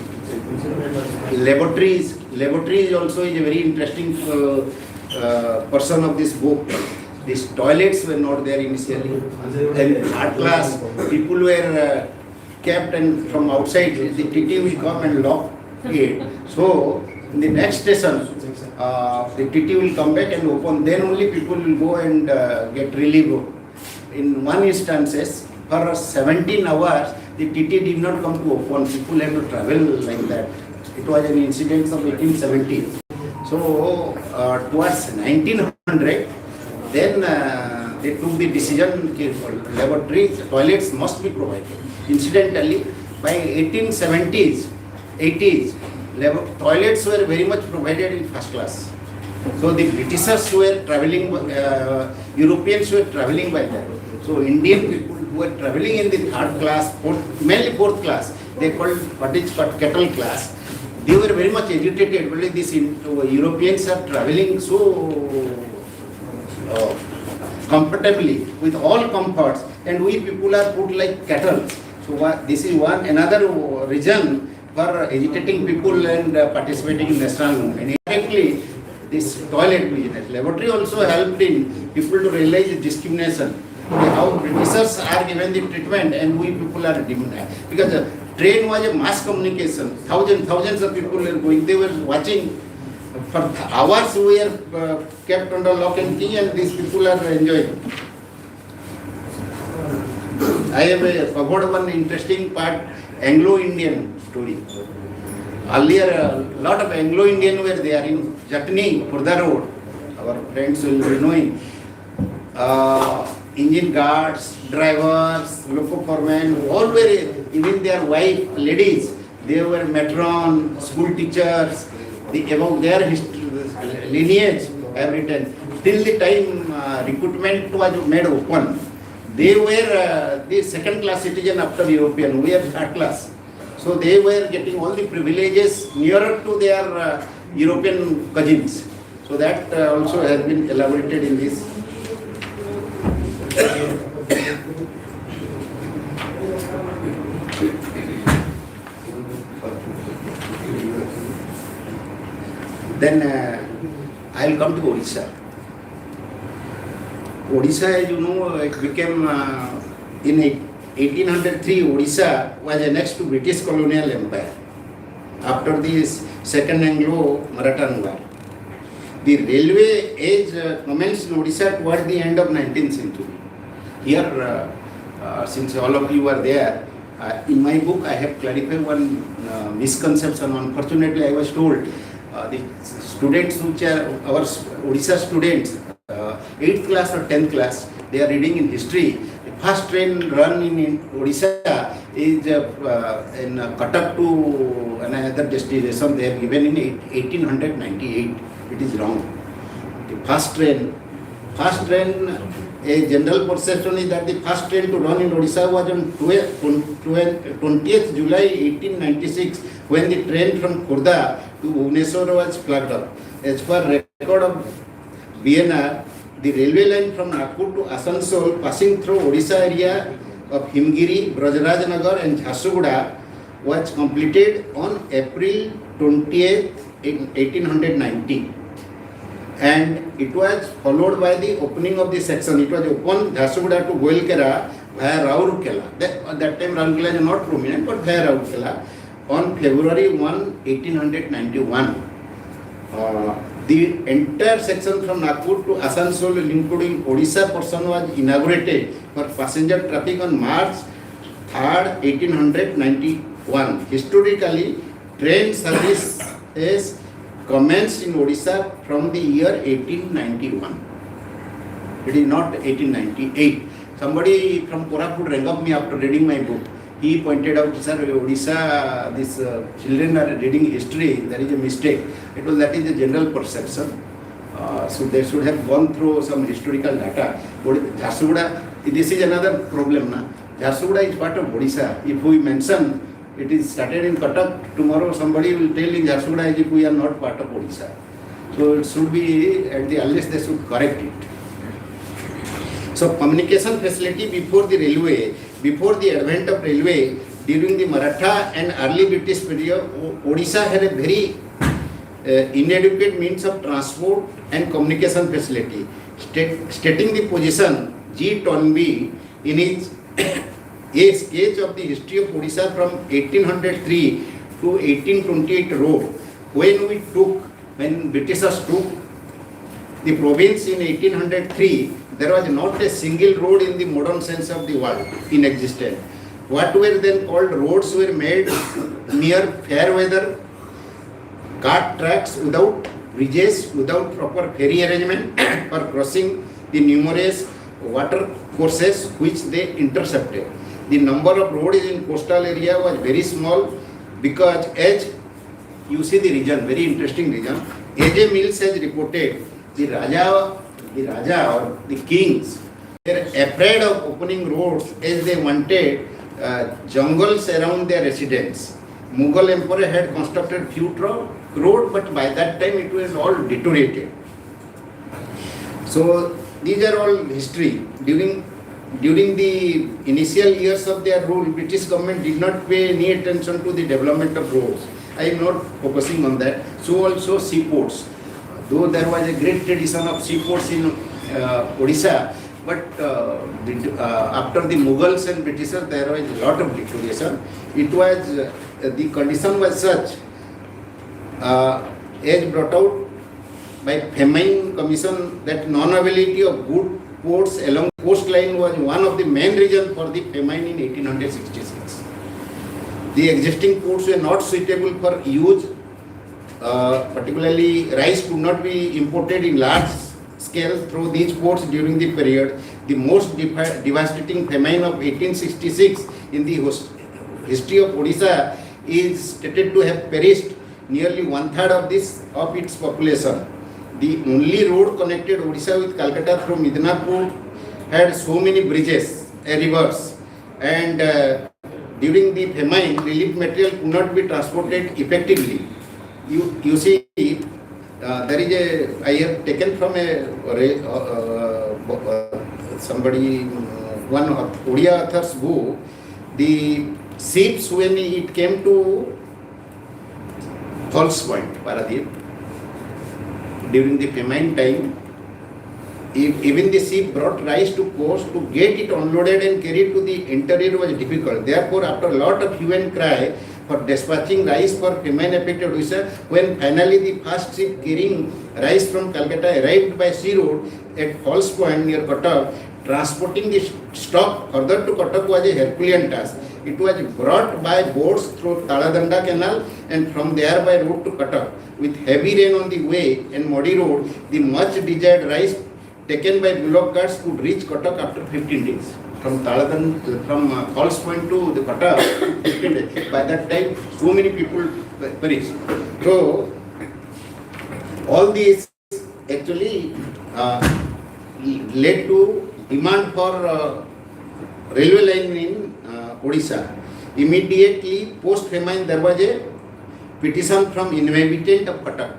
Laboratories also is a very interesting person of this book. These toilets were not there initially. And art class, people were kept, and from outside the TT will come and lock it. So in the next station, the TT will come back and open. Then only people will go and get relief. In one instances, for 17 hours, the TT did not come to open. People had to travel like that. It was an incident of 1870. So towards 1900, then they took the decision that laboratories, toilets must be provided. Incidentally, by 1870s, 80s, toilets were very much provided in first class. So the Britishers were traveling, Europeans were traveling by that. So Indian people who were traveling in the third class, mainly fourth class, they called cattle class. They were very much agitated. Well, these Europeans are traveling so comfortably with all comforts, and we people are put like cattle. So this is another reason for agitating people and participating in national movement. Indirectly, this toilet business, laboratory also helped in people to realize the discrimination. How Britishers are given the treatment and we people are denied. Because train was a mass communication. Thousands of people were going. They were watching. For hours we are kept under lock and key, and these people are enjoying. I have covered one interesting part, Anglo-Indian story. Earlier, a lot of Anglo-Indian were there in Jatni, Khurda Road. Our friends will be knowing. Engine guards, drivers, loco foremen, all were, even their wife, ladies, they were matron, school teachers, about their history, lineage, I have written. Till the time recruitment was made open, they were the second class citizen after European, we are third class. So they were getting all the privileges nearer to their European cousins. So that also has been elaborated in this. Then I'll come to Odisha. Odisha, as you know, it became in 1803. Odisha was annexed to British colonial empire after the second Anglo-Maratha War. The railway age commenced in Odisha towards the end of 19th century. Here, since all of you are there, in my book I have clarified one misconception. Unfortunately, I was told the students which are our Odisha students, 8th class or 10th class, they are reading in history. The first train run in Odisha is in Cuttack to another destination. They have given in 1898. It is wrong. The first train, a general perception is that the first train to run in Odisha was on 20th July 1896, when the train from Khurda to Bhubaneswar was flagged up. As per record of BNR, the railway line from Nagpur to Asansol, passing through Odisha area of Himgiri, Brajrajnagar and Jharsuguda, was completed on April 20th, 1890. And it was followed by the opening of the section. It was opened Jharsuguda to Goilkera via Raurkela. That time Raurkela is not prominent, but via Raurkela on February 1, 1891. The entire section from Nagpur to Asansol, including Odisha portion, was inaugurated for passenger traffic on March 3rd, 1891. Historically, train service is commenced in Odisha from the year 1891. It is not 1898. Somebody from Koraput rang up me after reading my book. He pointed out, sir, Odisha, these children are reading history, there is a mistake. It was, that is the general perception. So they should have gone through some historical data. Jharsuguda, this is another problem. Jharsuguda is part of Odisha. If we mention it is started in Cuttack, tomorrow somebody will tell in Jharsuguda as if we are not part of Odisha. So it should be, at the earliest they should correct it. So communication facility before the railway, before the advent of railway, during the Maratha and early British period, Odisha had a very inadequate means of transport and communication facility. Stating the position, G. Tonby in his a sketch of the history of Odisha from 1803 to 1828 wrote, when Britishers took the province in 1803, there was not a single road in the modern sense of the word in existence. What were then called roads were made near fair weather, cart tracks without bridges, without proper ferry arrangement for crossing the numerous water courses which they intercepted. The number of roads in coastal area was very small because, as you see the region, very interesting region, A.J. Mills has reported the Raja or the kings were afraid of opening roads as they wanted jungles around their residence. Mughal emperor had constructed few road, but by that time it was all deteriorated. So these are all history. During the initial years of their rule, British government did not pay any attention to the development of roads. I am not focusing on that. So also seaports. Though there was a great tradition of seaports in Odisha, but after the Mughals and Britishers, there was a lot of deterioration. It was the condition was such as brought out by Famine Commission that non-availability of good ports along coastline was one of the main reasons for the famine in 1866. The existing ports were not suitable for use. Particularly, rice could not be imported in large scale through these ports during the period. The most devastating famine of 1866 in the history of Odisha is stated to have perished nearly 1/3 of its population. The only road connected Odisha with Calcutta from Midnapur had so many bridges, rivers, and during the famine, relief material could not be transported effectively. You see, there is I have taken from somebody, one Odia author's book, the ships when it came to False Point, Paradip, during the famine time, even the ship brought rice to coast, to get it unloaded and carried to the interior was difficult. Therefore, after a lot of hue and cry for dispatching rice for famine affected Odisha, when finally the first ship carrying rice from Calcutta arrived by sea road at False Point near Cuttack, transporting the stock further to Cuttack was a Herculean task. It was brought by boats through Taladanda Canal and from there by road to Cuttack. With heavy rain on the way and muddy road, the much desired rice taken by bullock carts could reach Cuttack after 15 days. From False Point to the Cuttack, 15 days. By that time, so many people perished. So, all these actually led to demand for railway line in Odisha. Immediately post-famine, there was a petition from inhabitant of Cuttack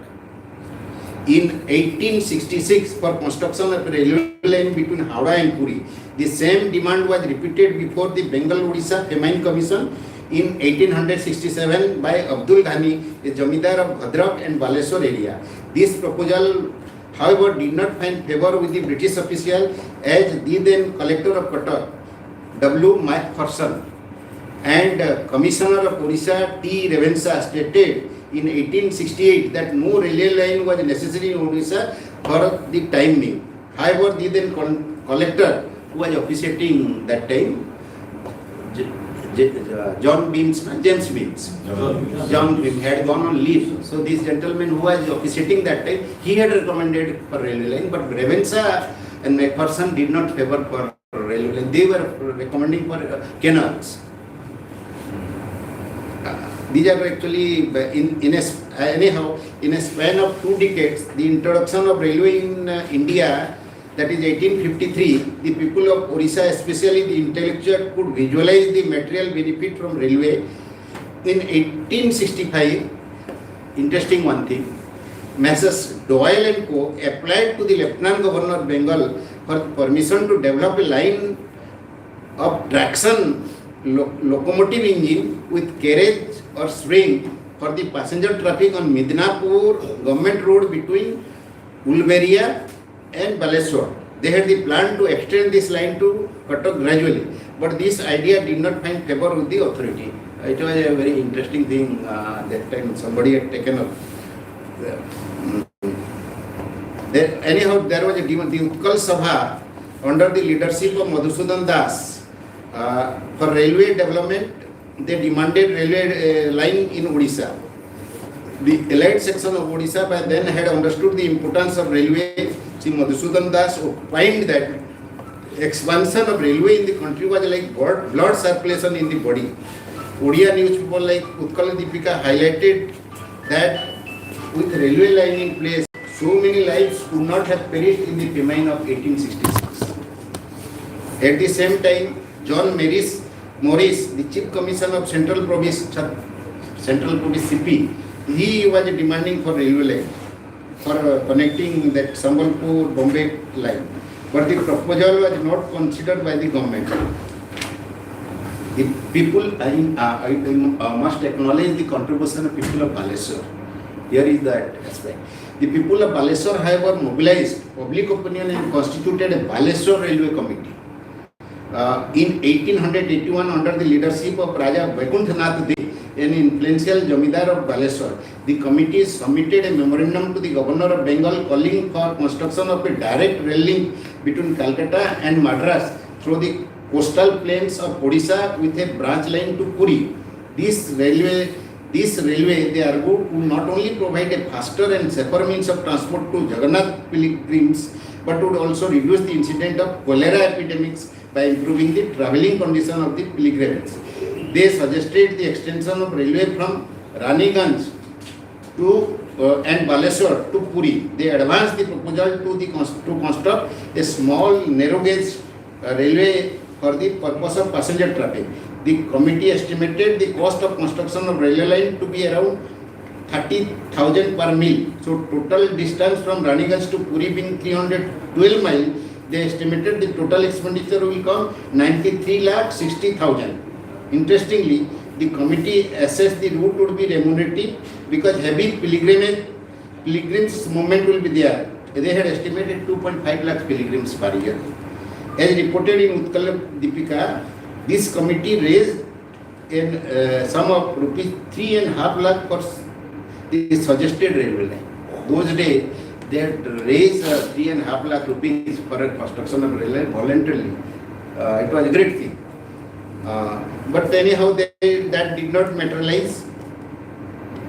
in 1866 for construction of a railway line between Howrah and Puri. The same demand was repeated before the Bengal Odisha Famine Commission in 1867 by Abdul Ghani, a Jamidar of Bhadrak and Baleswar area. This proposal, however, did not find favour with the British official, as the then collector of Cuttack, W. Macpherson, and Commissioner of Odisha T. Revensa stated in 1868 that no railway line was necessary in Odisha for the time being. However, the then collector who was officiating that time, James Beams had gone on leave. So this gentleman who was officiating that time, he had recommended for railway line, but Revensa and Macpherson did not favour for railway line. They were recommending for canals. These are actually in a span of 2 decades, the introduction of railway in India, that is 1853, the people of Odisha, especially the intellectual, could visualize the material benefit from railway. In 1865, interesting one thing, Messrs. Doyle and Co. applied to the Lieutenant Governor of Bengal for permission to develop a line of traction locomotive engine with carriage or swing for the passenger traffic on Midnapur government road between Ulveria and Baleswar. They had the plan to extend this line to Cuttack gradually, but this idea did not find favour with the authority. It was a very interesting thing that time somebody had taken up. Anyhow, there was a demand. The Utkal Sabha under the leadership of Madhusudan Das for railway development, they demanded railway line in Odisha. The elite section of Odisha by then had understood the importance of railway. See, Madhusudan Das opined that expansion of railway in the country was like blood circulation in the body. Odia newspaper like Utkal Deepika highlighted that with railway line in place, so many lives could not have perished in the famine of 1866. At the same time, John Morris, the Chief Commissioner of Central Province CP, he was demanding for railway line for connecting that Sambalpur-Bombay line. But the proposal was not considered by the government. The people, I must acknowledge the contribution of people of Bhubaneswar. Here is that aspect. The people of Bhubaneswar, however, mobilized public opinion and constituted a Bhubaneswar Railway Committee. In 1881, under the leadership of Raja Vaikuntanath Dev, an influential Jamidar of Bhubaneswar, the committee submitted a memorandum to the Governor of Bengal calling for construction of a direct rail link between Calcutta and Madras through the coastal plains of Odisha with a branch line to Puri. This railway, they argued, would not only provide a faster and safer means of transport to Jagannath pilgrims, but would also reduce the incidence of cholera epidemics by improving the travelling condition of the pilgrims. They suggested the extension of railway from Raniganj to and Bhubaneswar to Puri. They advanced the proposal to construct a small narrow gauge railway for the purpose of passenger traffic. The committee estimated the cost of construction of railway line to be around 30,000 per mile. So total distance from Raniganj to Puri being 312 miles, they estimated the total expenditure will come 93,60,000. Interestingly, the committee assessed the route would be remunerative because heavy pilgrims movement will be there. They had estimated 2.5 lakh pilgrims per year. As reported in Utkal Deepika, this committee raised a sum of rupees 3.5 lakh for the suggested railway line. Those days, they had raised 3.5 lakh rupees for a construction of railway voluntarily. It was a great thing. But anyhow, that did not materialize.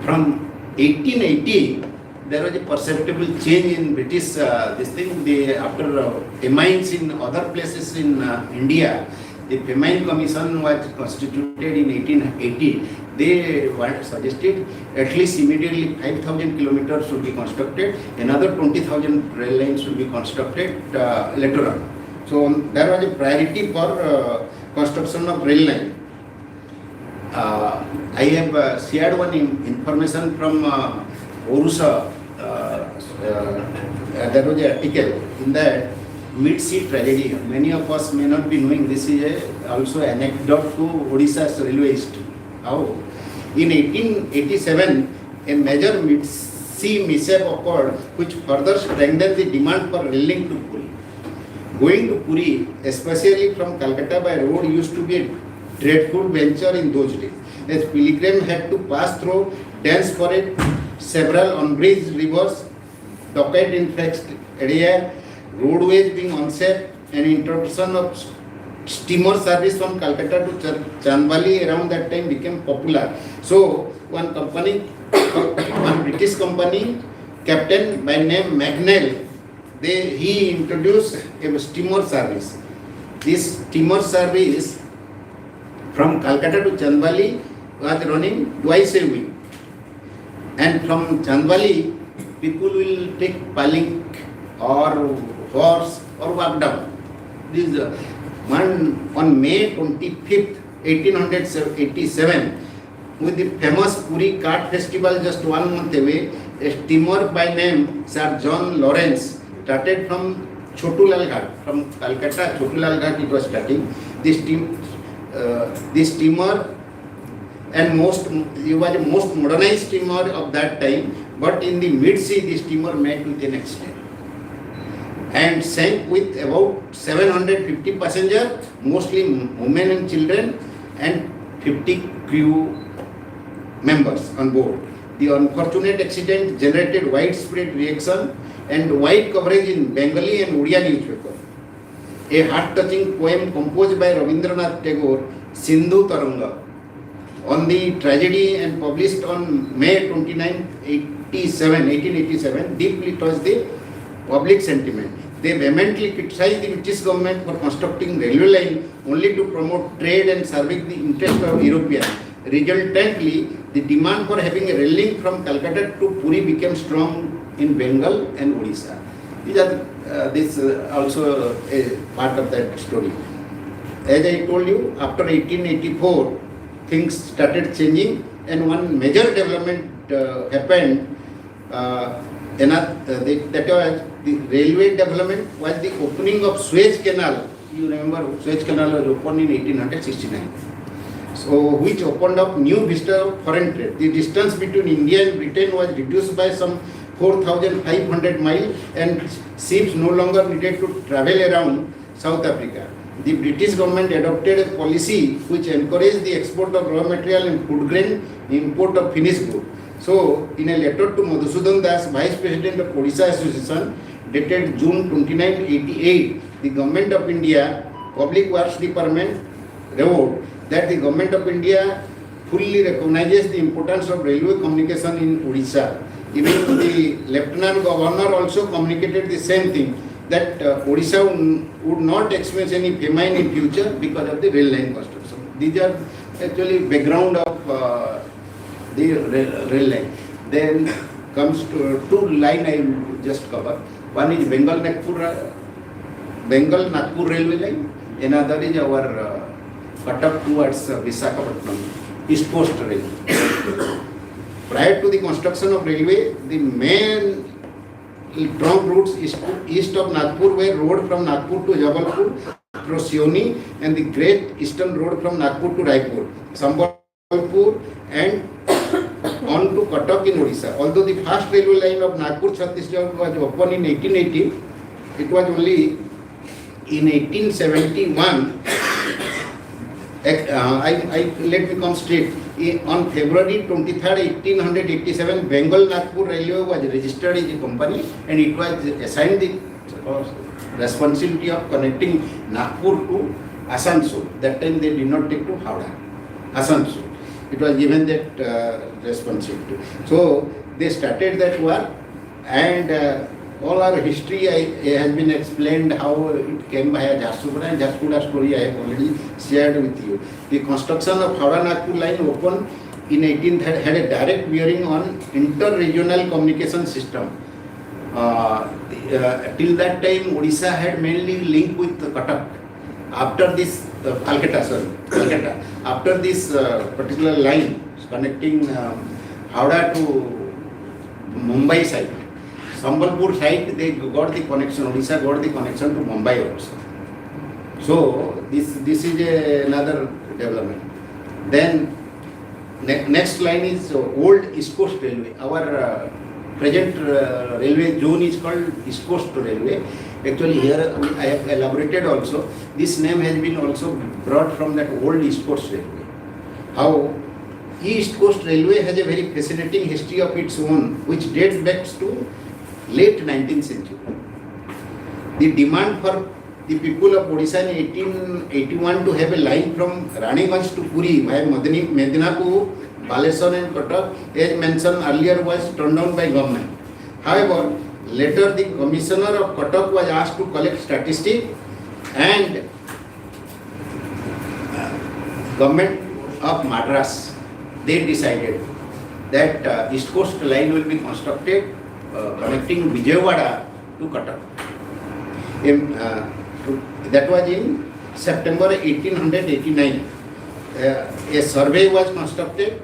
From 1880, there was a perceptible change in British this thing. After famines in other places in India, the Famine Commission was constituted in 1880. They suggested at least immediately 5,000 kilometers should be constructed. Another 20,000 rail lines should be constructed later on. So there was a priority for construction of rail line. I have shared one information from Odisha. There was an article in that mid-sea tragedy. Many of us may not be knowing this is also an anecdote to Odisha's railway history. How? In 1887, a major mid-sea mishap occurred which further strengthened the demand for rail link to Puri. Going to Puri, especially from Calcutta by road, used to be a dreadful venture in those days, as pilgrims had to pass through dense forest, several unbridged rivers, docket influx area, roadways being unsafe, and introduction of steamer service from Calcutta to Chandbali around that time became popular. So one British company, captain by name McNeil, he introduced a steamer service. This steamer service from Calcutta to Chandbali was running twice a week. And from Chandbali, people will take palink or horse or walk down. This one on May 25th, 1887, with the famous Puri Cart Festival just 1 month away, a steamer by name Sir John Lawrence started from Chotulal Ghat. From Calcutta, Chotulal Ghat it was starting. This steamer and it was the most modernized steamer of that time, but in the mid-sea the steamer met with an accident and sank with about 750 passengers, mostly women and children, and 50 crew members on board. The unfortunate accident generated widespread reaction and wide coverage in Bengali and Odia newspaper. A heart-touching poem composed by Rabindranath Tagore, Sindhu Taranga, on the tragedy and published on May 29, 1887, deeply touched the public sentiment. They vehemently criticized the British government for constructing railway line only to promote trade and serving the interest of Europeans. Resultantly, the demand for having a rail link from Calcutta to Puri became strong in Bengal and Odisha. These are also a part of that story. As I told you, after 1884, things started changing, and one major development happened. That was the railway development was the opening of Suez Canal. You remember Suez Canal was opened in 1869. So, which opened up new vista of foreign trade. The distance between India and Britain was reduced by some 4,500 miles, and ships no longer needed to travel around South Africa. The British government adopted a policy which encouraged the export of raw material and food grain, import of finished goods. So, in a letter to Madhusudan Das, Vice President of Odisha Association, dated June 29, 88, the Government of India, Public Works Department, wrote that the Government of India fully recognizes the importance of railway communication in Odisha. Even the Lieutenant Governor also communicated the same thing, that Odisha would not experience any famine in future because of the rail line construction. These are actually background of the rail line. Then comes to two line I will just cover. One is Bengal-Nagpur railway line. Another is our Cuttack towards Visakhapatnam, East Coast Railway. Prior to the construction of railway, the main trunk routes east of Nagpur were road from Nagpur to Jabalpur, Sioni, and the Great Eastern Road from Nagpur to Raipur, Sambalpur, and on to Cuttack in Odisha. Although the first railway line of Nagpur-Chhattisgarh was opened in 1880, it was only in 1871. Let me come straight. On February 23rd, 1887, Bengal-Nagpur Railway was registered as a company, and it was assigned the responsibility of connecting Nagpur to Asansol. That time they did not take to Howrah, Asansol. It was given that responsibility. So they started that work, and all our history has been explained how it came by Jharsuguda, and Jharsuguda story I have already shared with you. The construction of Howrah-Nagpur line opened in 1830 had a direct bearing on inter-regional communication system. Till that time, Odisha had mainly linked with Cuttack. After this, Calcutta. After this particular line connecting Howrah to Mumbai side, Sambalpur side, they got the connection. Odisha got the connection to Mumbai also. So this is another development. Then next line is old East Coast Railway. Our present railway zone is called East Coast Railway. Actually here I have elaborated also. This name has been also brought from that old East Coast Railway. How East Coast Railway has a very fascinating history of its own, which dates back to late 19th century. The demand for the people of Odisha in 1881 to have a line from Raniganj to Puri via Medinapur, Balesar and Cuttack, as mentioned earlier, was turned down by government. However, later the commissioner of Cuttack was asked to collect statistics, and government of Madras, they decided that East Coast line will be constructed connecting Vijayawada to Cuttack. That was in September 1889. A survey was constructed,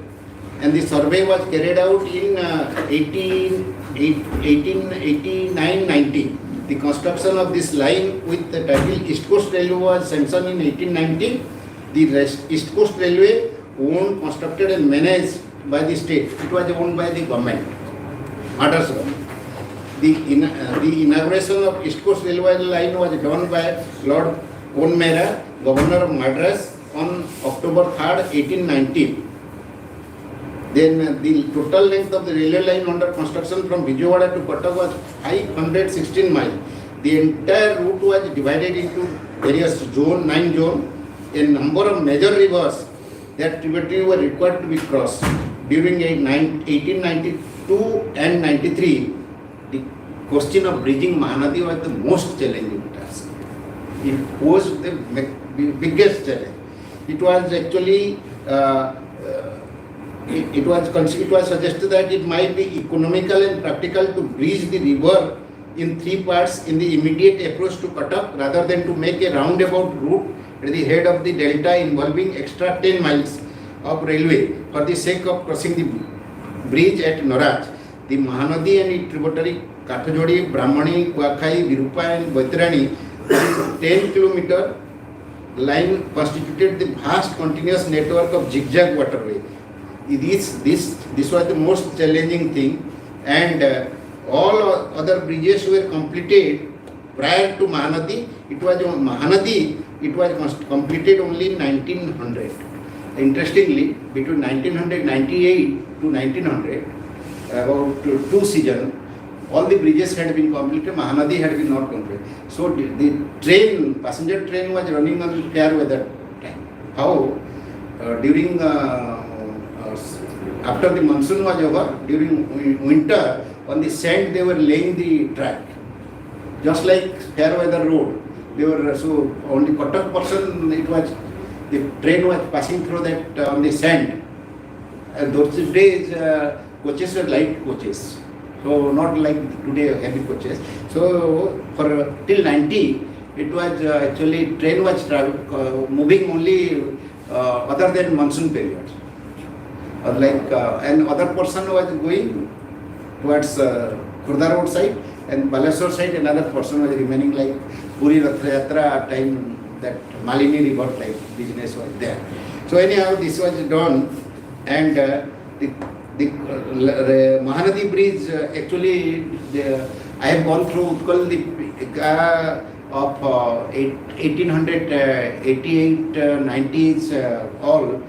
and the survey was carried out in 1889-90. The construction of this line with the title East Coast Railway was sanctioned in 1890. The East Coast Railway owned, constructed and managed by the state. It was owned by the government, Madras government. The inauguration of East Coast Railway line was done by Lord Conmera, Governor of Madras, on October 3rd, 1890. Then the total length of the railway line under construction from Vijayawada to Cuttack was 516 miles. The entire route was divided into various zones, 9 zones. A number of major rivers that tributary were required to be crossed. During 1892 and 93, the question of bridging Mahanadi was the most challenging task. It posed the biggest challenge. It was actually it was suggested that it might be economical and practical to bridge the river in 3 parts in the immediate approach to Cuttack rather than to make a roundabout route at the head of the delta involving extra 10 miles of railway for the sake of crossing the bridge at Noraj. The Mahanadi and its tributary Kathajodi, Brahmani, Kuakhai, Virupa and Baitarani 10 kilometer line constituted the vast continuous network of zigzag waterway. This was the most challenging thing, and all other bridges were completed prior to Mahanadi. It was completed only in 1900. Interestingly, between 1998 to 1900, about 2 seasons, all the bridges had been completed. Mahanadi had been not completed. So the train, passenger train, was running on fair weather time. How during after the monsoon was over, during winter, on the sand they were laying the track, just like fair weather road. They were so on the Cuttack portion, the train was passing through that on the sand. Those days coaches were light coaches, so not like today heavy coaches. So for till 90, it was actually train was moving only other than monsoon period. And other person was going towards Khurda road side, and Baleswar side another person was remaining, like Puri Rath Yatra time, that Malini river type business was there. So anyhow, this was done, and the Mahanadi bridge actually, I have gone through Utkal of 1888, 90s, all.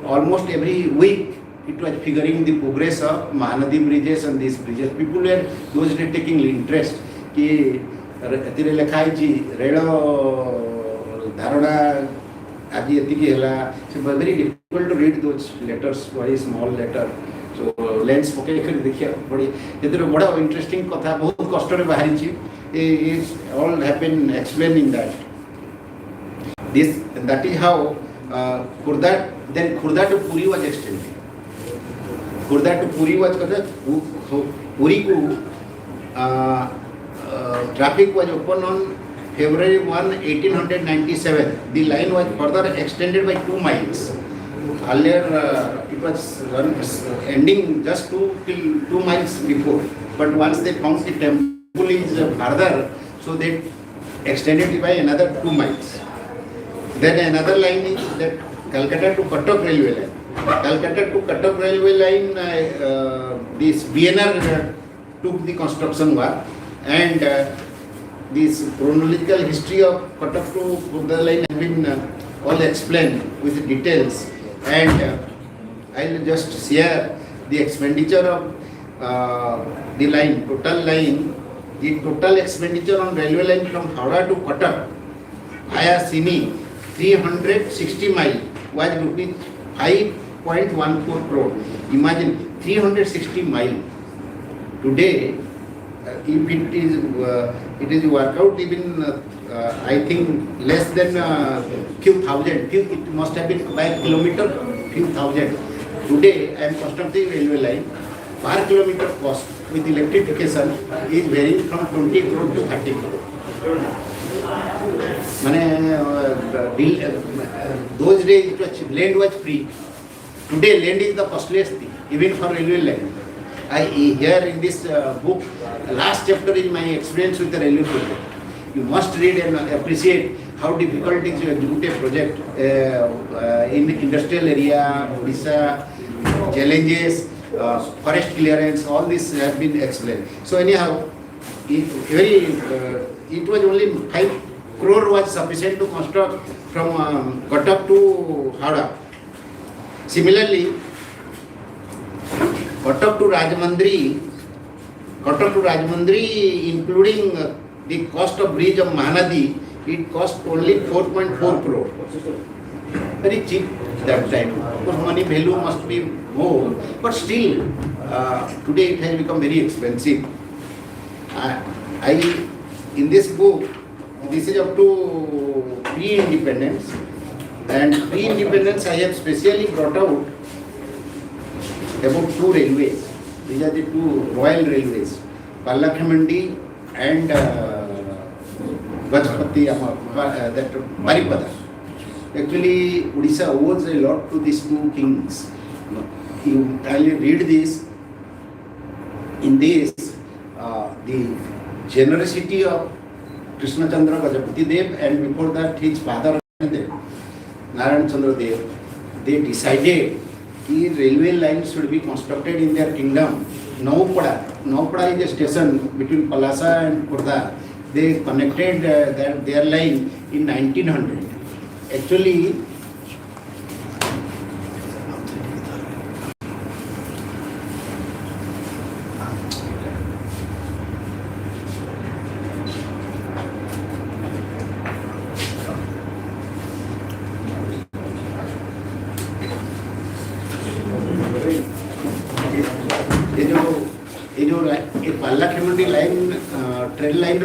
Almost every week it was figuring the progress of Mahanadi bridges and these bridges. People were those days taking interest कि एतिरे लेखाई जी rail धारणा आज एतिकी हला. So very difficult to read those letters, very small letter. So lens पके कर देखिया बड़ी एतिरे बड़ा interesting कथा बहुत कष्ट रे बाहरी छी. Is all have been explaining that. That is how Khurda to Puri was extended. Khurda to Puri was Puri ko traffic was open on February 1, 1897. The line was further extended by 2 miles. Earlier it was ending just 2 miles before. But once they found the temple is further, so they extended it by another 2 miles. Then another line is that Calcutta to Cuttack railway line. Calcutta to Cuttack railway line, this BNR took the construction work, and this chronological history of Cuttack to Khurda line has been all explained with details, and I will just share the expenditure of the line, total line. The total expenditure on railway line from Howrah to Cuttack via Simi 360 miles was rupees 5.14 crore. Imagine 360 miles. Today, if it is worked out even I think less than few thousand. It must have been by kilometer, few thousand. Today, I am constructing railway line. Per kilometer cost with electrification is varying from 20 crore to 30 crore. Those days land was free. Today land is the costliest thing, even for railway line. Here in this book, last chapter is my experience with the railway project. You must read and appreciate how difficult it is to execute a project in the industrial area, Odisha, challenges, forest clearance, all this has been explained. So anyhow, it was only 5 crore was sufficient to construct from Cuttack to Howrah. Similarly, Cuttack to Rajmandri, including the cost of bridge of Mahanadi, it cost only 4.4 crore. Very cheap that time. Of course, money value must be more, but still, today it has become very expensive. In this book, this is up to pre-independence. And pre-independence, I have specially brought out about two railways. These are the two royal railways, Pallakhamandi and Gajpati, that Baripada. Actually, Odisha owes a lot to these two kings. I'll read this. In this, the generosity of Krishna Chandra Gajapati Dev, and before that his father Narayan Chandra Dev, they decided that railway lines should be constructed in their kingdom. Naupada is a station between Palasa and Khurda. They connected their line in 1900. Actually, Pallakhamandi line, train line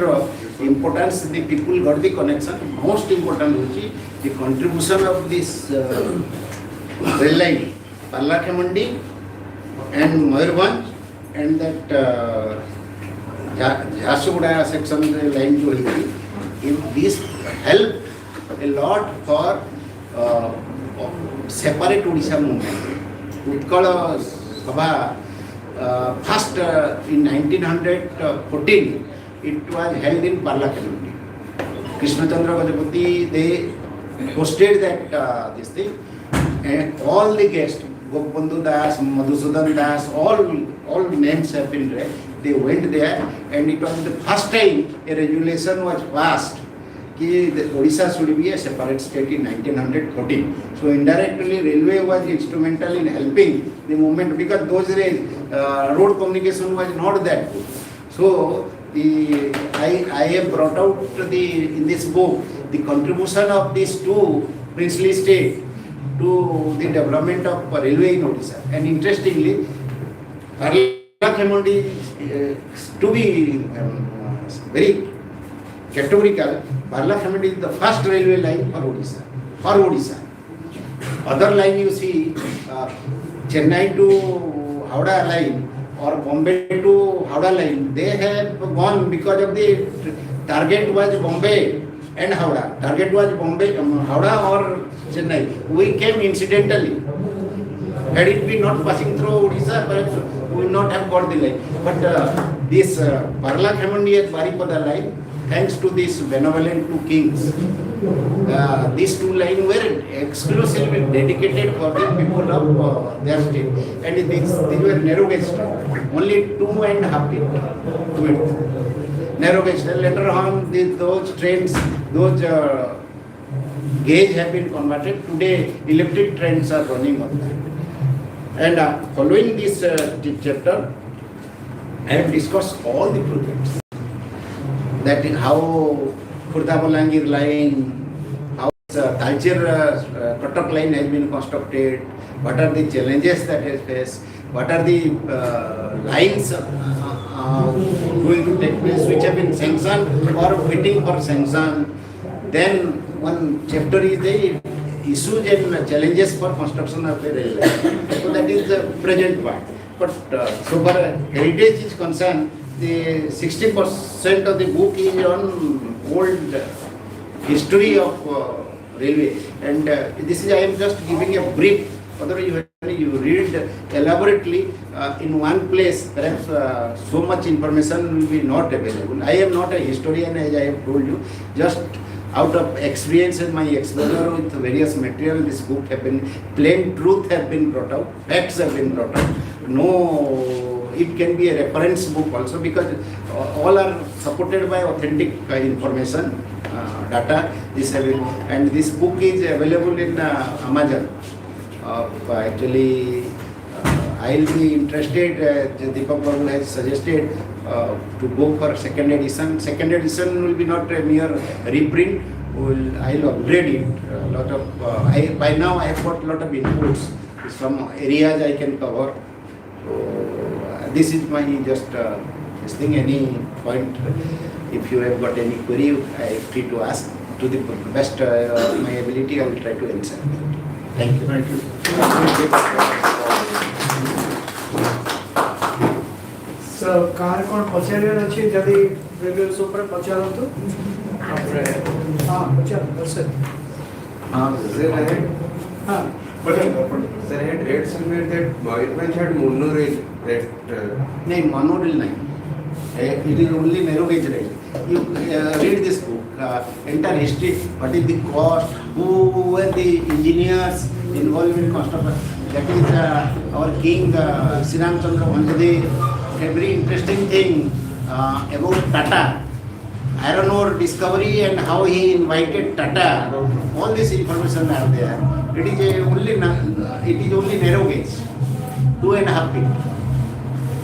importance, the people got the connection. Most important is the contribution of this rail line, Pallakhamandi and Mayurbhanj, and that Jharsuguda section line jo hai. This helped a lot for separate Odisha movement. Utkala Sabha first in 1914 it was held in Pallakhamandi. Krishna Chandra Gajapati, they hosted that this thing, and all the guests, Gopabandhu Das, Madhusudan Das, all names have been read. They went there, and it was the first time a regulation was passed that Odisha should be a separate state in 1914. So indirectly, railway was instrumental in helping the movement, because those days road communication was not that good. So I have brought out in this book the contribution of these two princely states to the development of railway in Odisha. And interestingly, Pallakhamandi, to be very categorical, Pallakhamandi is the first railway line for Odisha. Other line you see, Chennai to Howrah line or Bombay to Howrah line, they have gone because of the target was Bombay and Howrah. Target was Bombay, Howrah or Chennai. We came incidentally. Had it been not passing through Odisha, perhaps we would not have got the line. But this Pallakhamandi and Baripada line, thanks to these benevolent two kings, these two lines were exclusively dedicated for the people of their state. And these were narrow gauge trains, only 2.5 feet width. Narrow gauge. Later on, those trains, those gauge have been converted. Today, electric trains are running on that. And following this chapter, I have discussed all the projects. That is how Khurda-Bolangir line, how Talcher Cuttack line has been constructed, what are the challenges that has faced, what are the lines going to take place which have been sanctioned or waiting for sanction. Then one chapter is the issues and challenges for construction of the railway. So that is the present part. But so far heritage is concerned, the 60% of the book is on old history of railway, and this is I am just giving a brief. Otherwise, you read elaborately in one place, perhaps so much information will be not available. I am not a historian, as I have told you. Just out of experience and my exposure with various material, this book have been, plain truth have been brought out, facts have been brought out. No, it can be a reference book also, because all are supported by authentic information, data. And this book is available in Amazon. Actually, I will be interested, Deepak Babu has suggested to go for second edition. Second edition will be not a mere reprint. I will upgrade it. By now I have got a lot of inputs. Some areas I can cover. So this is my just this thing. Any point, if you have got any query, I am free to ask. to the best my ability, I will try to answer. Thank you. Thank you. So, car कौन पचारे अच्छी जल्दी railway ऊपर पचारो तो हाँ पचारो बस हाँ Sir, I had, हाँ sir, I had read somewhere that Boyerman had monorail that. नहीं monorail नहीं. It is only narrow gauge rail. You read this book, entire history. What is the cost? Who were the engineers involved in construction? That is our king Sri Ramchandra Vanjade. Every interesting thing about Tata, iron ore discovery and how he invited Tata. All this information are there. It is only narrow gauge, 2.5 feet.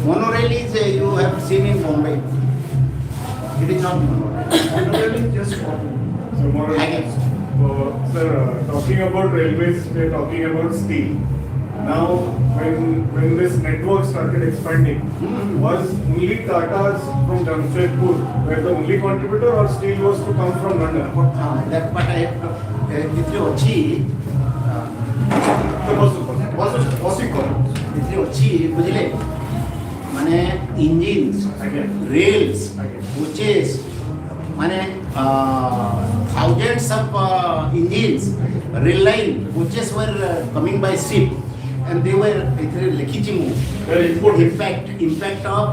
Monorail is you have seen in Bombay. It is not monorail. monorail is just walking. So more or Again. less, sir, talking about railways, we are talking about steel. Now, when this network started expanding, was only Tata's from Jamshedpur were the only contributor, or steel was to come from London? That part I have to. जितने अच्छी जितने अच्छी बुझले माने engines rails coaches माने thousands of engines rail line coaches were coming by ship and they were लिखी impact of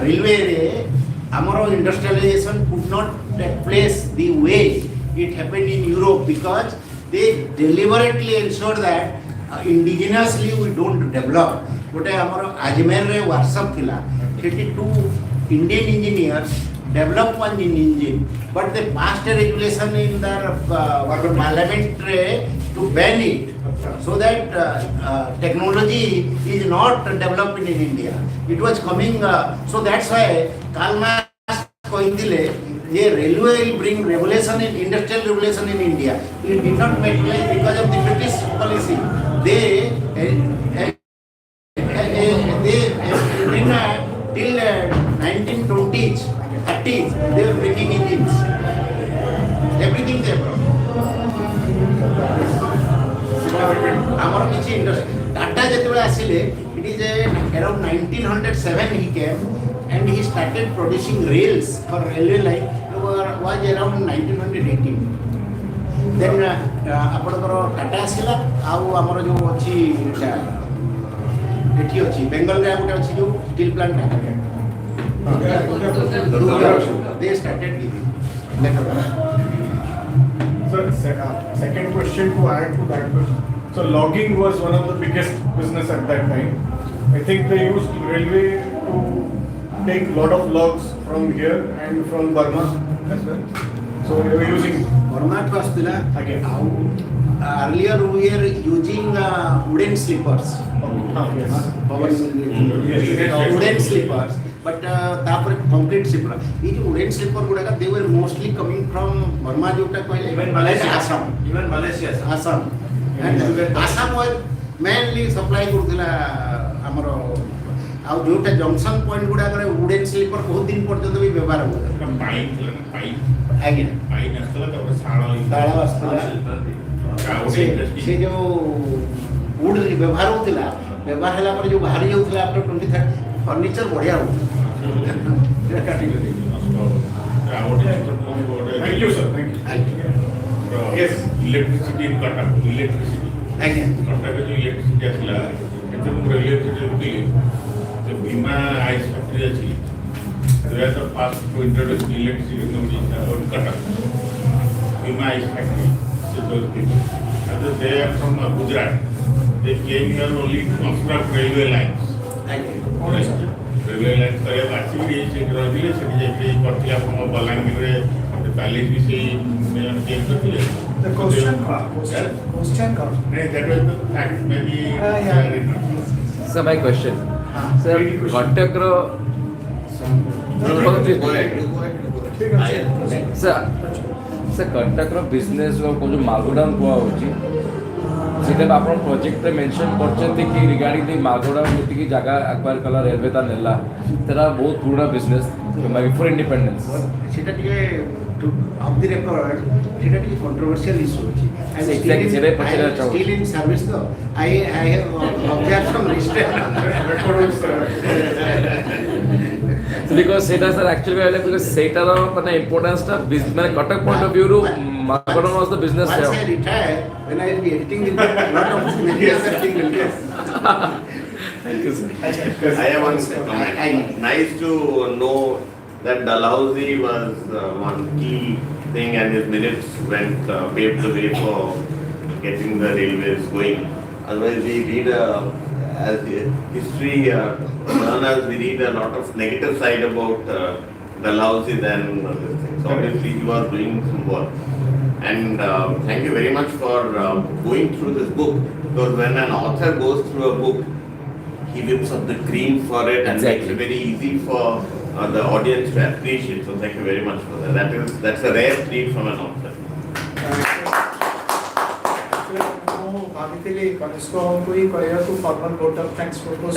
railway रे our industrialization could not take place the way it happened in Europe because they deliberately ensured that indigenously we don't develop. गोटे आमर अजमेर रे workshop थिला 32 Indian engineers develop one engine but they passed a regulation in their parliament to ban it so that technology is not developed in India. It was coming so that's why Karl Marx कहथिले ये railway will bring revolution in industrial revolution in India. It did not materialize because of the British policy. They till 1920s, 30s, they were making engines. Everything they brought. Our kichi industry. Tata जेतेबेले आसिले, it is around 1907 he came and he started producing rails for railway line. It was around 1918. Then आपनकर टाटा आसिला आउ हमर जो अछि एठी अछि बेंगल रे गोटे अछि जो steel plant they started giving later. Sir, second question to add to that question. So logging was one of the biggest business at that time. I think they used railway to take lot of logs from here and from Burma as well. So they were using Burma to astila again. Earlier we were using wooden sleepers. Yes. Wooden sleepers. But तापर concrete slipper. ये जो wooden slipper गुड़ा का they were mostly coming from Burma जोटा कोई Even Malaysia. Assam. Even Malaysia. Assam. And Assam was mainly supply କରୁଥିଲା ଆମର ଆଉ ଯୋଉଟା ଜंक्शन पॉइंट गुड़ा करे wooden slipper बहुत दिन पर्यंत भी व्यवहार हुआ आगे से जो वुड व्यवहार होता व्यवहार है जो बाहरी जाऊला आफ्टर 23 फर्निचर बढ़िया हो Thank you, sir. Thank you. Yes, electricity in Cuttack, electricity. Again. Cuttack जो electricity आसला, इतना मुझे electricity होती है, तो भीमा ice factory अच्छी, they are the first to introduce electricity in Cuttack. Bhima ice factory, so those people. And they are from Gujarat. They came here only to construct railway lines. Railway lines करे actually ये रही है जैसे पटिया from Bolangir रे पहले भी से मैं केम करती है. The question card. That was the fact maybe. So my question, sir, Cuttack ro, sir, Cuttack ro business रो को जो मार्गोडाउन हुआ होची, सीधे आपण प्रोजेक्ट रे मेंशन करछन्ती कि रिगार्डिंग द मार्गोडाउन जेति की जगह एक्वायर कला रेलवे ता नेला तेरा बहुत पुराना बिजनेस बिफोर इंडिपेंडेंस सेटा टिके of the record, it is a controversial issue. And So exactly, still in service though, I have observed some restraint. because সেটা স্যার অ্যাকচুয়ালি because সেটার মানে ইম্পর্টেন্সটা মানে কটক পয়েন্ট অফ ভিউ রু marketing was the business Once I retire, when I will be editing the book, lot of many other things will come. Thank you, sir. I have one comment. Nice to know that Dalhousie was one key thing and his minutes went paved the way for getting the railways going. Otherwise we read as history learners, we read a lot of negative side about Dalhousie than this thing. So obviously he was doing some work. And thank you very much for going through this book, because when an author goes through a book, he whips up the cream for it and makes it very easy for the audience to appreciate. So thank you very much for that. That's a rare treat from an author. ମୁଁ ଭାବିଥିଲି କନିଷ୍କ ବାବୁଙ୍କୁ ହିଁ କହିବାକୁ formal vote of thanks propose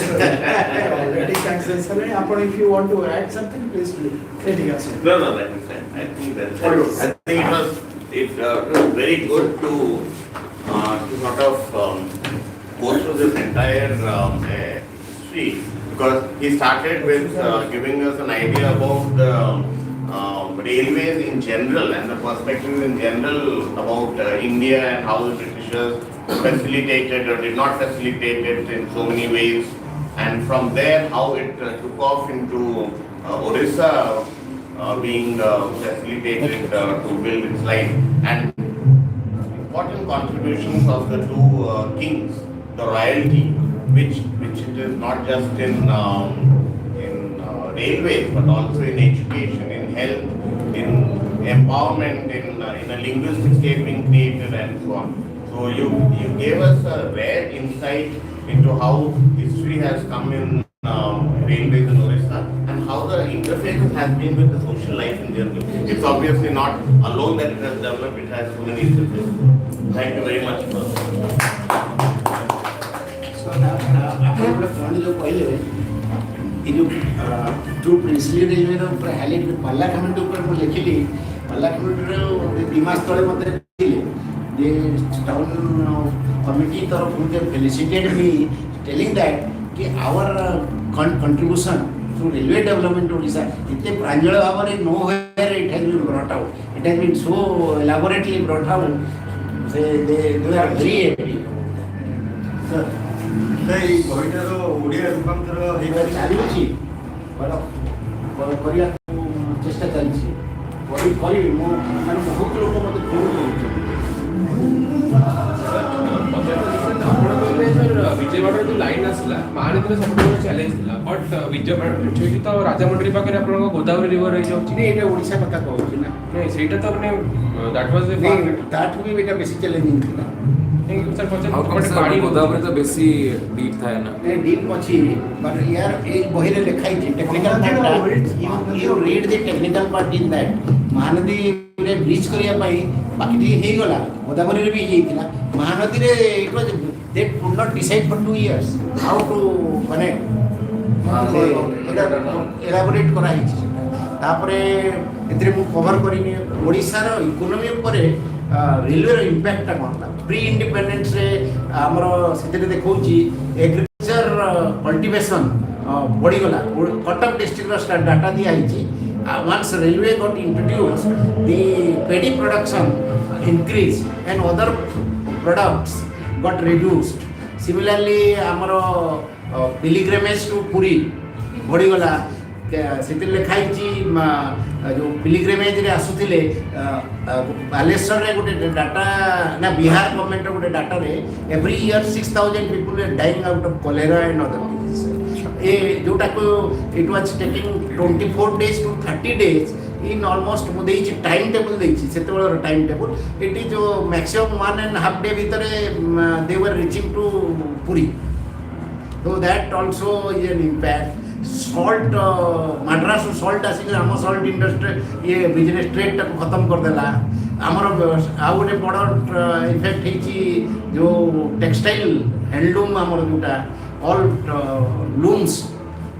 already thanks ଦେଇସାରିଲେଣି ଆପଣ if you want to add something please do ଏଠିକି ଆସନ୍ତୁ No, that is fine. I think it was very good to sort of go through this entire history, because he started with giving us an idea about the railways in general and the perspective in general about India and how the Britishers facilitated or did not facilitate it in so many ways, and from there how it took off into Odisha being facilitated to build its line, and important contributions of the two kings, the royalty, which it is not just in railways but also in education, in health, in empowerment, in a linguistic state being created and so on. So you gave us a rare insight into how history has come in railways in Odisha and how the interfaces has been with the social life in general. It's obviously not alone that it has developed, it has so many interfaces. Thank you very much for So now, ଆପଣ ଗୋଟେ fund ଯେଉଁ କହିଲେ ଏ ଯେଉଁ ପ୍ରିନ୍ସଲି ରେଲୱେର ଉପରେ highlight ପାଲା committee ଉପରେ ମୁଁ ଲେଖିଲି। ପାଲା କମିଟିର 2 ମାସ ତଳେ ମୋତେ ଥିଲେ ଯେ ଟାଉନ୍ କମିଟି ତରଫରୁ ଯେ ଫେଲିସିଟେଡ୍ ମି ଟେଲିଂ ଦ୍ୟାଟ୍ କି hour contribution to railway development in Odisha इतने प्रांजल भाव में no where it has been brought out, it has been so elaborately brought out, they are very happy. Sir, এই বইটার ওড়িয়া রূপান্তর এটা চালুছি କରିବାକୁ ଚେଷ୍ଟା ଚାଲିଛି କରିବି ମୁଁ ମାନେ ବହୁତ ଲୋକ ମୋତେ ଫୋନ୍ କରୁଛନ୍ତି। विजयवाड़ा जो लाइन आसला महानदी सब चैलेंज था बट विजयवाड़ा तो राजामंड्री पाखे आप गोदावरी रिवर रही जाऊँ ये ओडिशा कथा कहूँ ना नहीं सहीटा तो अपने दैट वाज दैट भी बेटा बेसी चैलेंजिंग था सर पानी गोदावरी तो बेसी डीप था ना डीप अच्छी बट यार एक बही रे लिखाई थी technical part you read the technical part in that Mahanadi रे ब्रिज करिया पई बाकी हे गला गोदावरी रे भी हेइतिला महानदी रे it was they could not decide for 2 years how to connect elaborate करा हिची तापरे एतरे मु कवर करिनी ओडिसा रो इकोनॉमी ऊपर रेलवे रो इंपैक्ट कोनला प्री इंडिपेंडेंस रे हमरो सेते देखौची एग्रीकल्चर कल्टीवेशन बढ़ी गला कटक डिस्ट्रिक्ट रो डाटा दिया हिची once railway got introduced the paddy production increased and other products got reduced. Similarly amaro pilgrimage to Puri बढ़ी गला सेते लिखाई जो पिलग्रिमेज रे आसुथिले बालेश्वर रे गोटे डाटा ना बिहार गवर्नमेंट गोटे डाटा रे every year 6000 people are dying out of cholera and other ए जोटा को it was taking 24 days to 30 days in almost मु देइछि टाइम टेबल देइछि सेते वाला टाइम टेबल इट इज जो मैक्सिमम 1.5 day भितरे they were reaching to Puri so that also is an impact. Salt Madras salt आसिक आम salt industry ये business trade तक खत्म कर देला आमर आ गोटे बड़ इफेक्ट हेची जो टेक्सटाइल हैंडलूम आमर जोटा all looms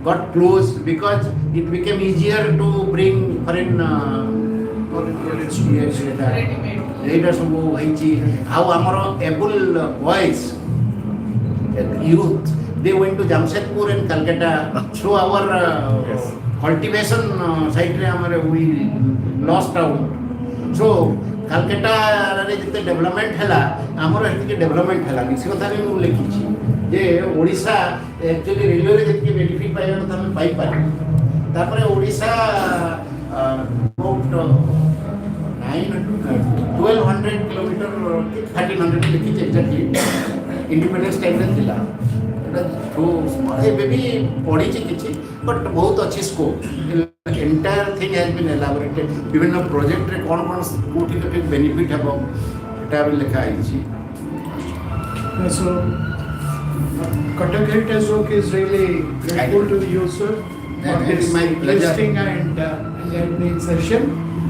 got closed because it became easier to bring foreign এইটা ସବୁ ହେଇଛି ଆଉ ଆମର able boys youth they went to Jamshedpur and Calcutta through our cultivation site re amare we lost out so Calcutta रे जते development हैला हमर हेति डेवलपमेंट हैला निश्चित कथा भी मु लिखिछि जे ओडिसा एक्चुअली रेलवे रे जते बेनिफिट पाइबा त हम पाइ पारे तापरे ओडिसा अबाउट 1200 किलोमीटर 1300 लिखिछि एक्चुअली इंडिपेंडेंस टाइम रे थिला तो ଏବେ ବି ପଢ଼ିଛି କିଛି ବଟ୍ ବହୁତ ଅଛି scope entire thing has been elaborated ବିଭିନ୍ନ ପ୍ରୋଜେକ୍ଟରେ କ'ଣ କ'ଣ କେଉଁଠି କେଉଁଠି ବେନିଫିଟ୍ ହେବ ଏଟା ବି ଲେଖା ହେଇଛି So, Cuttack Heritage Walk is really grateful to you, sir, for It this is my pleasure. interesting and enlightening session.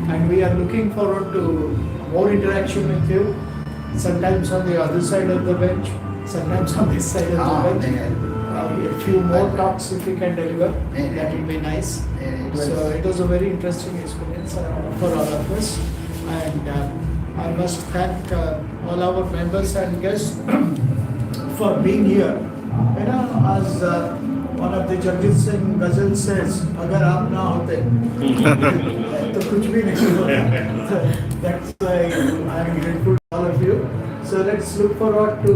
And we are looking forward to more interaction with you. Sometimes on the other side of the bench, sometimes on this side of the bench. A few more talks if we can deliver, that will be nice. So it was a very interesting experience for all of us. And I must thank all our members and guests for being here. You know, as one of the Jagjit Singh Ghazal says, "Agar aap na hote, to kuch bhi nahi hota." That's why I am grateful to all of you. So let's look forward to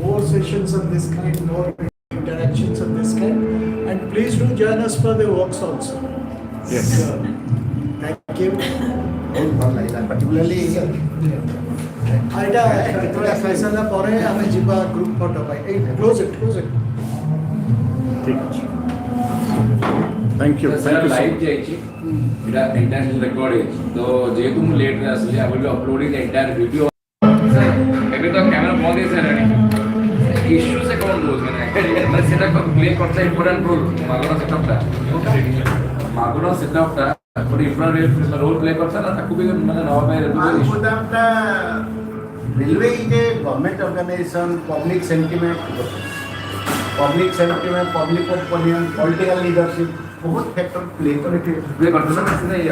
more sessions of this kind, more interactions of this kind, and please do join us for the works also. Yes. So, thank you. ବହୁତ ଭଲ ଲାଗିଲା particularly ଆଇଟା କେତେବେଳେ ଆସିଲା ପରେ ଆମେ ଯିବା group photo ପାଇଁ ଏଇ କ୍ଲୋଜ୍ ଇଟ୍ ଠିକ୍ ଅଛି ଥ୍ୟାଙ୍କ ୟୁ ସାର୍ ଲାଇଭ୍ ଯାଇଛି ଏଇଟା ଏଣ୍ଟାୟାର ରେକର୍ଡ ହେଇଛି ତ ଯେହେତୁ ମୁଁ ଲେଟ୍ରେ ଆସିଲି I will be uploading entire video ଏବେ ତ କ୍ୟାମେରା ବନ୍ଦ ହେଇସାରିଲାଣି ଇସ୍ୟୁ ସେ କ'ଣ ରହୁଛି ମାନେ ସେଟା ପ୍ଲେ କରିଥିଲା ଇମ୍ପୋର୍ଟାଣ୍ଟ ରୋଲ୍ ମାଗଣା ସେଟଅପ୍ଟା ଗୋଟେ ଇମ୍ପୋର୍ଟାଣ୍ଟ ରୋଲ୍ ପ୍ଲେ କରିଥିଲା ନା ତାକୁ ବି ମାନେ ନେବା ପାଇଁ ଗୋଦାମଟା railway is a government organisation public sentiment public opinion political leadership बहुत फैक्टर प्ले करते हैं